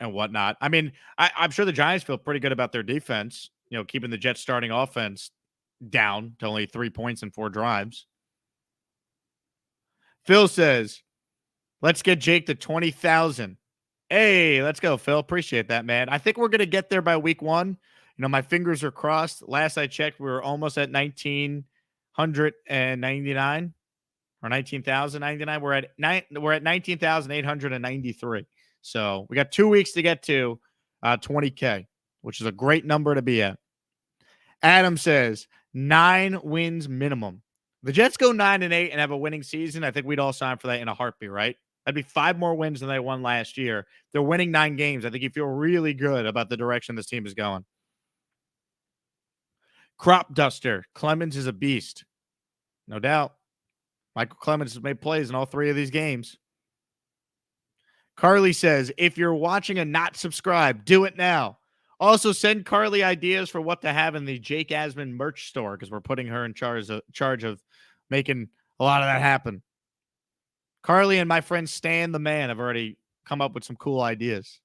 whatnot. I mean, I'm sure the Giants feel pretty good about their defense, you know, keeping the Jets starting offense down to only 3 points in 4 drives. Phil says, let's get Jake to 20,000. Hey, let's go, Phil. Appreciate that, man. I think we're going to get there by week 1. You know, my fingers are crossed. Last I checked, we were almost at 1,999 or 19,099. We're at 19,893. So we got 2 weeks to get to 20K, which is a great number to be at. Adam says 9 wins minimum. The Jets go 9-8 and have a winning season. I think we'd all sign for that in a heartbeat, right? That'd be 5 more wins than they won last year. They're winning 9 games. I think you feel really good about the direction this team is going. Crop Duster. Clemens is a beast. No doubt. Michael Clemens has made plays in all 3 of these games. Carly says, if you're watching and not subscribed, do it now. Also, send Carly ideas for what to have in the Jake Asman merch store because we're putting her in charge of making a lot of that happen. Carly and my friend Stan the Man have already come up with some cool ideas.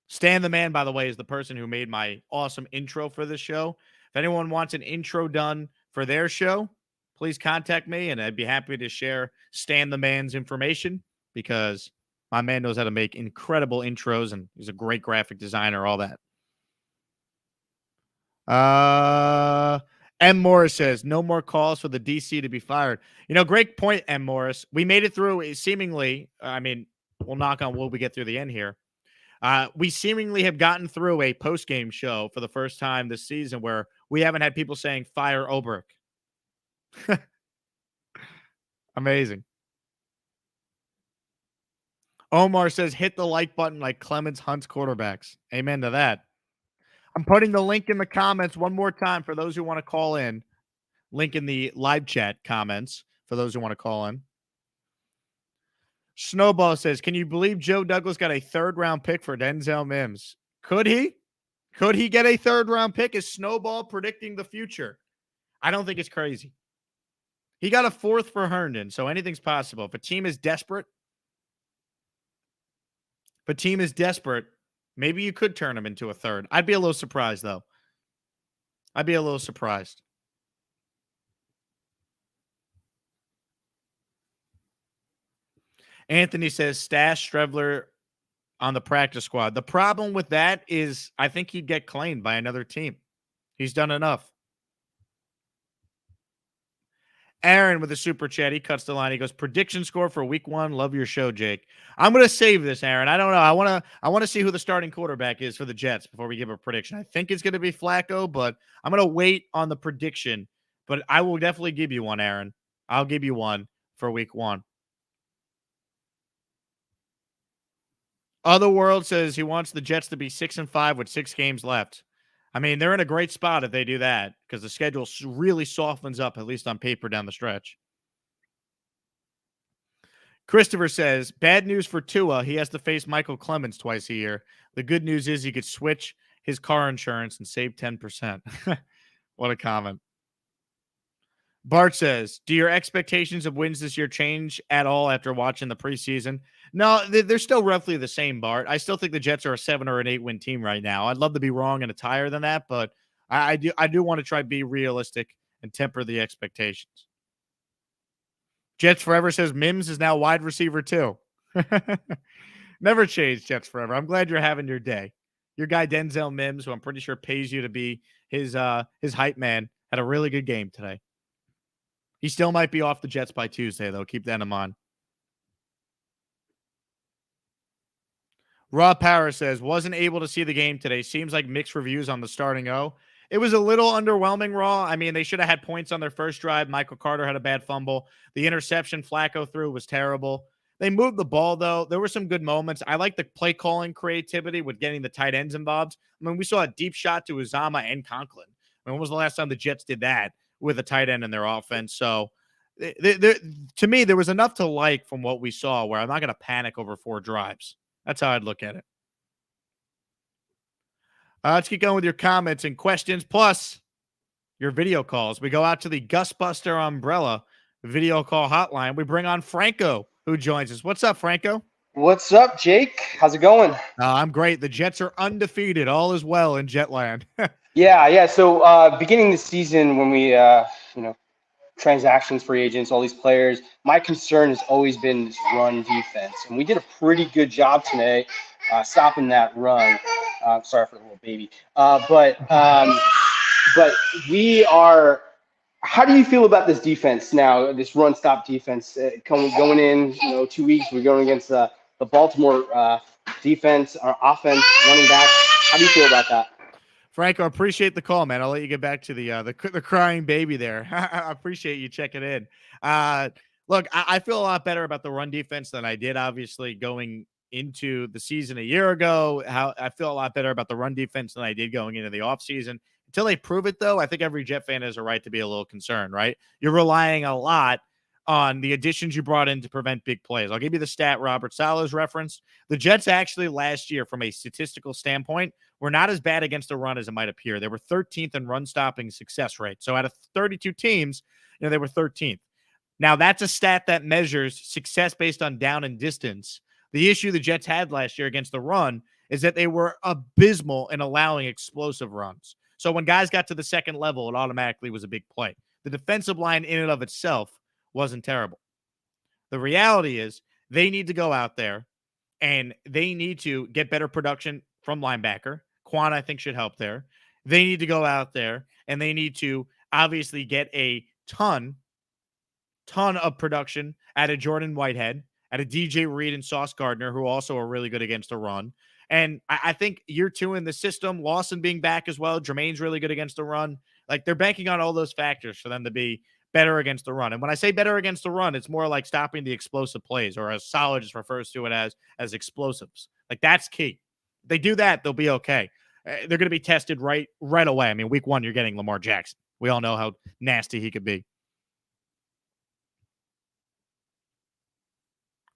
Stan the Man, by the way, is the person who made my awesome intro for this show. If anyone wants an intro done for their show, please contact me, and I'd be happy to share Stan the Man's information because my man knows how to make incredible intros, and he's a great graphic designer, all that. M. Morris says, no more calls for the DC to be fired. You know, great point, M. Morris. We made it through seemingly, I mean, we'll knock on wood we get through the end here. We seemingly have gotten through a post-game show for the first time this season where we haven't had people saying, fire Oberk. Amazing. Omar says, hit the like button like Clemens hunts quarterbacks. Amen to that. I'm putting the link in the comments one more time for those who want to call in. Link in the live chat comments for those who want to call in. Snowball says, can you believe Joe Douglas got a 3rd-round pick for Denzel Mims? Could he? Could he get a 3rd-round pick? Is Snowball predicting the future? I don't think it's crazy. He got a 4th for Herndon, so anything's possible. If a team is desperate, maybe you could turn him into a 3rd. I'd be a little surprised, though. I'd be a little surprised. Anthony says, stash Strevler on the practice squad. The problem with that is I think he'd get claimed by another team. He's done enough. Aaron with a super chat. He cuts the line. He goes, prediction score for week 1. Love your show, Jake. I'm going to save this, Aaron. I don't know. I want to see who the starting quarterback is for the Jets before we give a prediction. I think it's going to be Flacco, but I'm going to wait on the prediction. But I will definitely give you one, Aaron. I'll give you one for week 1. Otherworld says he wants the Jets to be 6-5 with 6 games left. I mean, they're in a great spot if they do that because the schedule really softens up, at least on paper, down the stretch. Christopher says, bad news for Tua. He has to face Michael Clemens twice a year. The good news is he could switch his car insurance and save 10%. What a comment. Bart says, do your expectations of wins this year change at all after watching the preseason? No, they're still roughly the same, Bart. I still think the Jets are a 7 or an 8 win team right now. I'd love to be wrong and it's higher than that, but I do want to try to be realistic and temper the expectations. Jets Forever says Mims is now wide receiver too. Never change, Jets Forever. I'm glad you're having your day. Your guy Denzel Mims, who I'm pretty sure pays you to be his hype man, had a really good game today. He still might be off the Jets by Tuesday, though. Keep that in mind. Rob Power says, wasn't able to see the game today. Seems like mixed reviews on the starting O. It was a little underwhelming, Raw. I mean, they should have had points on their first drive. Michael Carter had a bad fumble. The interception Flacco threw was terrible. They moved the ball, though. There were some good moments. I like the play calling creativity with getting the tight ends involved. I mean, we saw a deep shot to Uzama and Conklin. I mean, when was the last time the Jets did that with a tight end in their offense? So, to me, there was enough to like from what we saw where I'm not going to panic over 4 drives. That's how I'd look at it. Let's get going with your comments and questions, plus your video calls. We go out to the Gusbuster Umbrella video call hotline. We bring on Franco, who joins us. What's up, Franco? What's up, Jake? How's it going? I'm great. The Jets are undefeated. All is well in Jetland. Yeah. So beginning the season when we, transactions, free agents, all these players, my concern has always been this run defense. And we did a pretty good job today stopping that run. Sorry for the little baby. But we are – how do you feel about this defense now, this run-stop defense? Going in, 2 weeks, we're going against the Baltimore defense, our offense, running back. How do you feel about that? Franco, appreciate the call, man. I'll let you get back to the crying baby there. I appreciate you checking in. Look, I feel a lot better about the run defense than I did, obviously, going into the season a year ago. I feel a lot better about the run defense than I did going into the offseason. Until they prove it, though, I think every Jet fan has a right to be a little concerned, right? You're relying a lot on the additions you brought in to prevent big plays. I'll give you the stat Robert Saleh's referenced. The Jets actually last year, from a statistical standpoint, were not as bad against the run as it might appear. They were 13th in run-stopping success rate. So out of 32 teams, they were 13th. Now, that's a stat that measures success based on down and distance. The issue the Jets had last year against the run is that they were abysmal in allowing explosive runs. So when guys got to the second level, it automatically was a big play. The defensive line in and of itself wasn't terrible. The reality is they need to go out there and they need to get better production from linebacker. Quan, I think, should help there. They need to go out there and they need to obviously get a ton of production out of Jordan Whitehead, out of DJ Reed and Sauce Gardner, who also are really good against the run. And I think year 2 in the system, Lawson being back as well, Jermaine's really good against the run. Like, they're banking on all those factors for them to be better against the run. And when I say better against the run, it's more like stopping the explosive plays, or as Solid just refers to it as explosives. Like, that's key. If they do that, they'll be okay. they're going to be tested right away. I mean, week 1, you're getting Lamar Jackson. We all know how nasty he could be.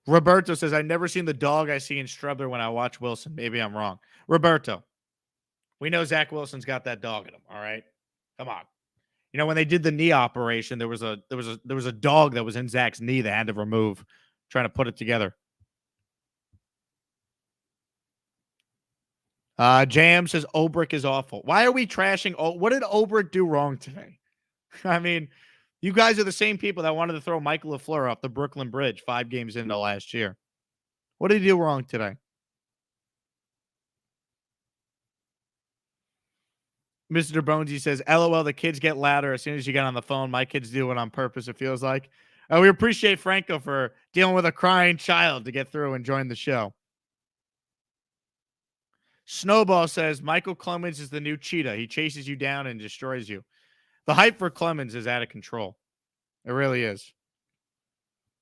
Roberto says, I've never seen the dog I see in Strebler when I watch Wilson. Maybe I'm wrong. Roberto, we know Zach Wilson's got that dog in him. All right. Come on. You know, when they did the knee operation, there was a dog that was in Zach's knee they had to remove, trying to put it together. JM says Obrick is awful. Why are we trashing? What did Obrick do wrong today? I mean, you guys are the same people that wanted to throw Michael LaFleur off the Brooklyn Bridge 5 games into last year. What did he do wrong today? Mr. Bonesy says, LOL, the kids get louder as soon as you get on the phone. My kids do it on purpose, it feels like. We appreciate Franco for dealing with a crying child to get through and join the show. Snowball says, Michael Clemens is the new cheetah. He chases you down and destroys you. The hype for Clemens is out of control. It really is.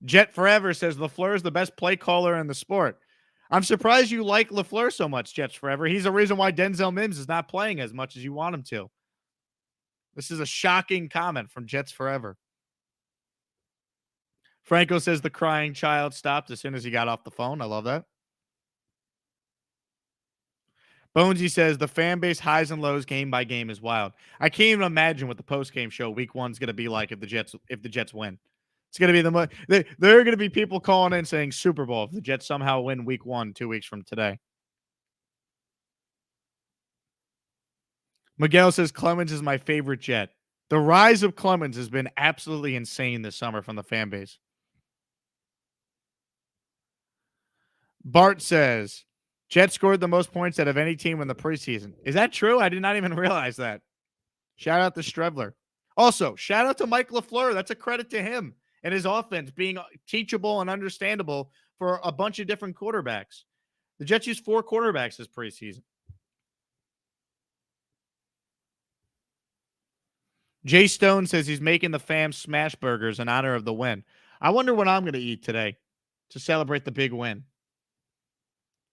Jet Forever says, LaFleur is the best play caller in the sport. I'm surprised you like LaFleur so much, Jets Forever. He's the reason why Denzel Mims is not playing as much as you want him to. This is a shocking comment from Jets Forever. Franco says the crying child stopped as soon as he got off the phone. I love that. Bonesy says the fan base highs and lows game by game is wild. I can't even imagine what the post-game show week 1 is going to be like if the Jets win. It's going to be there are going to be people calling in saying Super Bowl if the Jets somehow win week 1 2 weeks from today. Miguel says Clemens is my favorite Jet. The rise of Clemens has been absolutely insane this summer from the fan base. Bart says Jets scored the most points out of any team in the preseason. Is that true? I did not even realize that. Shout out to Strebler. Also, shout out to Mike LaFleur. That's a credit to him and his offense being teachable and understandable for a bunch of different quarterbacks. The Jets used 4 quarterbacks this preseason. Jay Stone says he's making the fam smash burgers in honor of the win. I wonder what I'm going to eat today to celebrate the big win.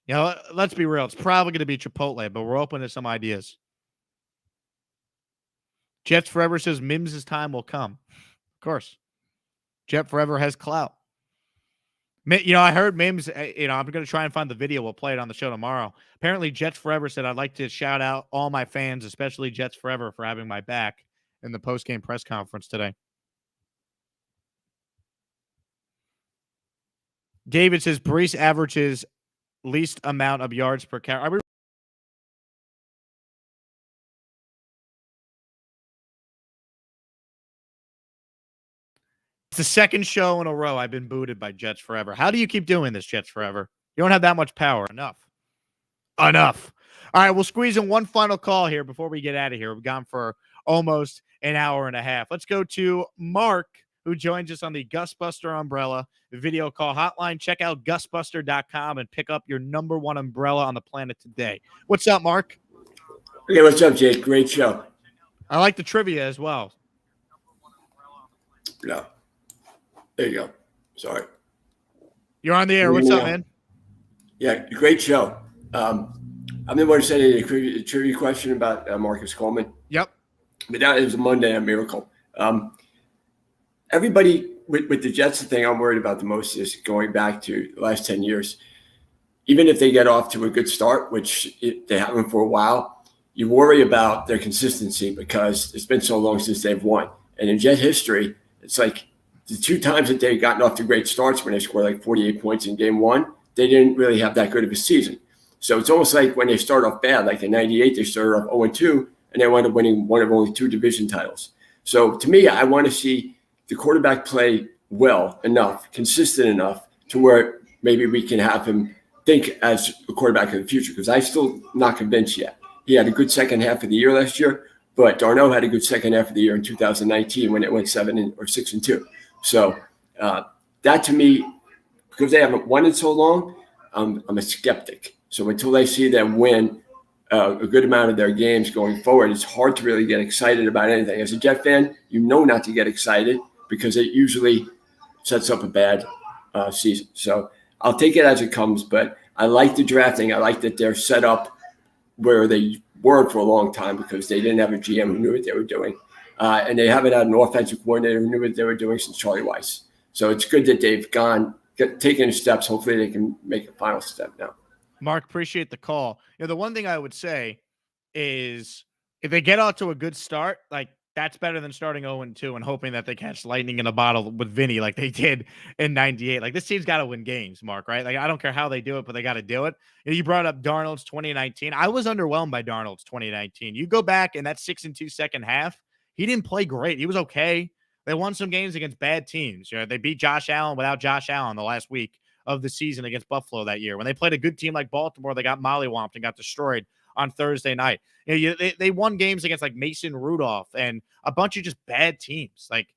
You know, let's be real. It's probably going to be Chipotle, but we're open to some ideas. Jets Forever says Mims' time will come. Of course. Jet Forever has clout. You know, I heard Mims, I'm going to try and find the video. We'll play it on the show tomorrow. Apparently, Jets Forever said, I'd like to shout out all my fans, especially Jets Forever, for having my back in the post-game press conference today. David says Brees averages least amount of yards per carry. It's the second show in a row I've been booted by Jets Forever. How do you keep doing this, Jets Forever? You don't have that much power. Enough. All right, we'll squeeze in one final call here before we get out of here. We've gone for almost an hour and a half. Let's go to Mark, who joins us on the Gusbuster Umbrella video call hotline. Check out gusbuster.com and pick up your #1 umbrella on the planet today. What's up, Mark? Hey, what's up, Jake? Great show. I like the trivia as well. No. There you go. Sorry. You're on the air. What's up, man? Yeah, great show. I'm the one who said a trivia question about Marcus Coleman. Yep. But that is a Monday a miracle. Everybody with the Jets, the thing I'm worried about the most is going back to the last 10 years. Even if they get off to a good start, which they haven't for a while, you worry about their consistency because it's been so long since they've won. And in Jet history, it's like the 2 times that they've gotten off to great starts when they scored like 48 points in game 1, they didn't really have that good of a season. So it's almost like when they start off bad, like in 98, they started off 0-2, and they wound up winning one of only 2 division titles. So to me, I want to see the quarterback play well enough, consistent enough to where maybe we can have him think as a quarterback in the future, because I'm still not convinced yet. He had a good second half of the year last year, but Darno had a good second half of the year in 2019 when it went 6-2. So that to me, because they haven't won it so long, I'm a skeptic. So until they see them win a good amount of their games going forward, it's hard to really get excited about anything. As a Jet fan, you know not to get excited because it usually sets up a bad season. So I'll take it as it comes, but I like the drafting. I like that they're set up where they word for a long time because they didn't have a GM who knew what they were doing. And they haven't had an offensive coordinator who knew what they were doing since Charlie Weiss. So it's good that they've taken steps. Hopefully they can make a final step now. Mark, appreciate the call. The one thing I would say is if they get off to a good start, like that's better than starting 0-2 and hoping that they catch lightning in a bottle with Vinny like they did in 98. Like this team's got to win games, Mark, right? Like I don't care how they do it, but they got to do it. You brought up Darnold's 2019. I was underwhelmed by Darnold's 2019. You go back in that 6-2 second half, he didn't play great. He was okay. They won some games against bad teams. They beat Josh Allen without Josh Allen the last week of the season against Buffalo that year. When they played a good team like Baltimore, they got mollywomped and got destroyed on Thursday night. They won games against like Mason Rudolph and a bunch of just bad teams. Like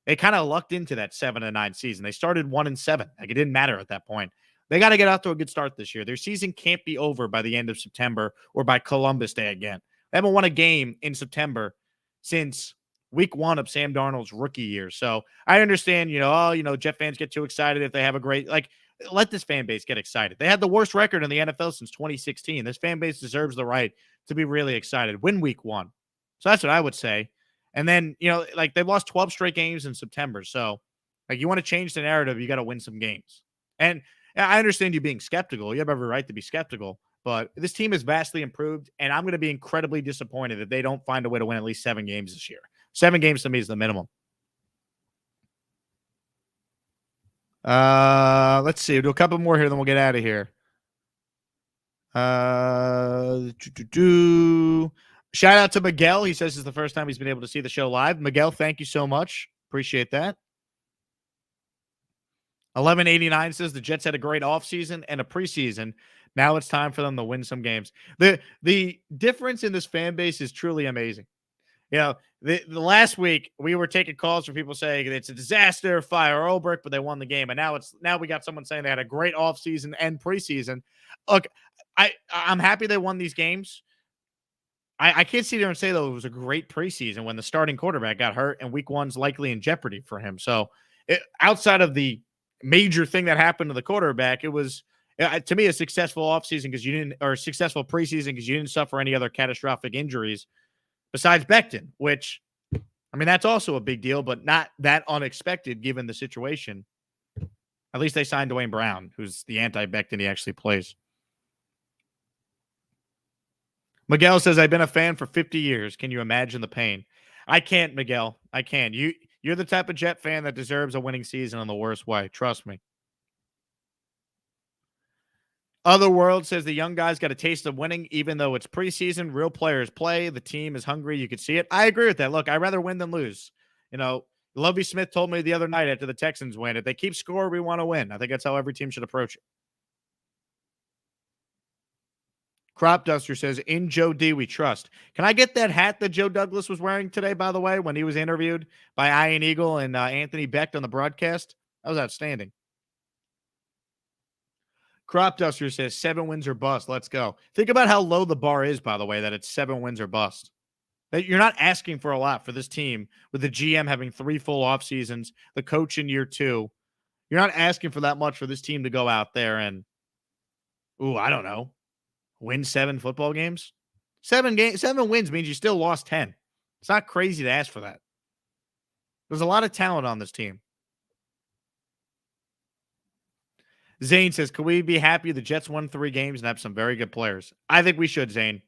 they kind of lucked into that 7-9 season. They started 1-7. Like it didn't matter at that point. They got to get out to a good start this year. Their season can't be over by the end of September or by Columbus Day again. They haven't won a game in September since week 1 of Sam Darnold's rookie year. So I understand, Jet fans get too excited if they have a great, let this fan base get excited. They had the worst record in the NFL since 2016. This fan base deserves the right to be really excited. Win week 1. So that's what I would say. And then, they've lost 12 straight games in September. So you want to change the narrative, you got to win some games. And I understand you being skeptical. You have every right to be skeptical, but this team is vastly improved. And I'm going to be incredibly disappointed if they don't find a way to win at least 7 games this year. 7 games to me is the minimum. Let's see. We'll do a couple more here, then we'll get out of here. Shout out to Miguel. He says it's the first time he's been able to see the show live. Miguel, thank you so much. Appreciate that. 1189 says the Jets had a great offseason and a preseason. Now it's time for them to win some games. The difference in this fan base is truly amazing. The last week we were taking calls from people saying it's a disaster, fire Ulbrich, but they won the game. And now we got someone saying they had a great offseason and preseason. Look, I'm happy they won these games. I can't sit there and say, though, it was a great preseason when the starting quarterback got hurt and week 1's likely in jeopardy for him. So outside of the major thing that happened to the quarterback, it was, to me, a successful offseason or successful preseason because you didn't suffer any other catastrophic injuries besides Becton, which, that's also a big deal, but not that unexpected given the situation. At least they signed Dwayne Brown, who's the anti-Becton he actually plays. Miguel says, I've been a fan for 50 years. Can you imagine the pain? I can't, Miguel. I can't. You're the type of Jet fan that deserves a winning season in the worst way. Trust me. Otherworld says the young guys got a taste of winning, even though it's preseason. Real players play. The team is hungry. You could see it. I agree with that. Look, I'd rather win than lose. Lovie Smith told me the other night after the Texans win, if they keep score, we want to win. I think that's how every team should approach it. Crop Duster says, in Joe D, we trust. Can I get that hat that Joe Douglas was wearing today, by the way, when he was interviewed by Ian Eagle and Anthony Becht on the broadcast? That was outstanding. Crop Duster says 7 wins or bust. Let's go. Think about how low the bar is, by the way, that it's 7 wins or bust. That you're not asking for a lot for this team with the GM having 3 full off seasons, the coach in year 2. You're not asking for that much for this team to go out there and, I don't know, win 7 football games. 7 wins means you still lost 10. It's not crazy to ask for that. There's a lot of talent on this team. Zane says, can we be happy the Jets won 3 games and have some very good players? I think we should, Zane.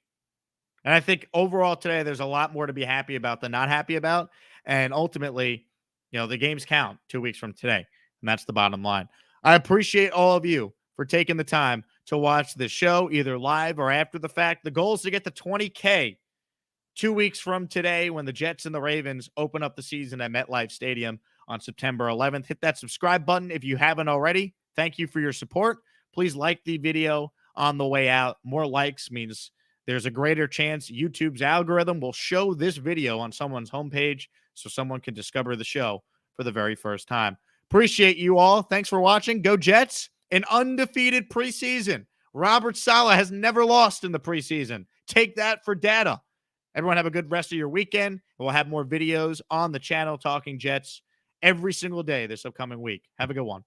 And I think overall today, there's a lot more to be happy about than not happy about. And ultimately, the games count 2 weeks from today. And that's the bottom line. I appreciate all of you for taking the time to watch the show, either live or after the fact. The goal is to get to 20K 2 weeks from today when the Jets and the Ravens open up the season at MetLife Stadium on September 11th. Hit that subscribe button if you haven't already. Thank you for your support. Please like the video on the way out. More likes means there's a greater chance YouTube's algorithm will show this video on someone's homepage so someone can discover the show for the very first time. Appreciate you all. Thanks for watching. Go Jets. An undefeated preseason. Robert Saleh has never lost in the preseason. Take that for data. Everyone have a good rest of your weekend. We'll have more videos on the channel talking Jets every single day this upcoming week. Have a good one.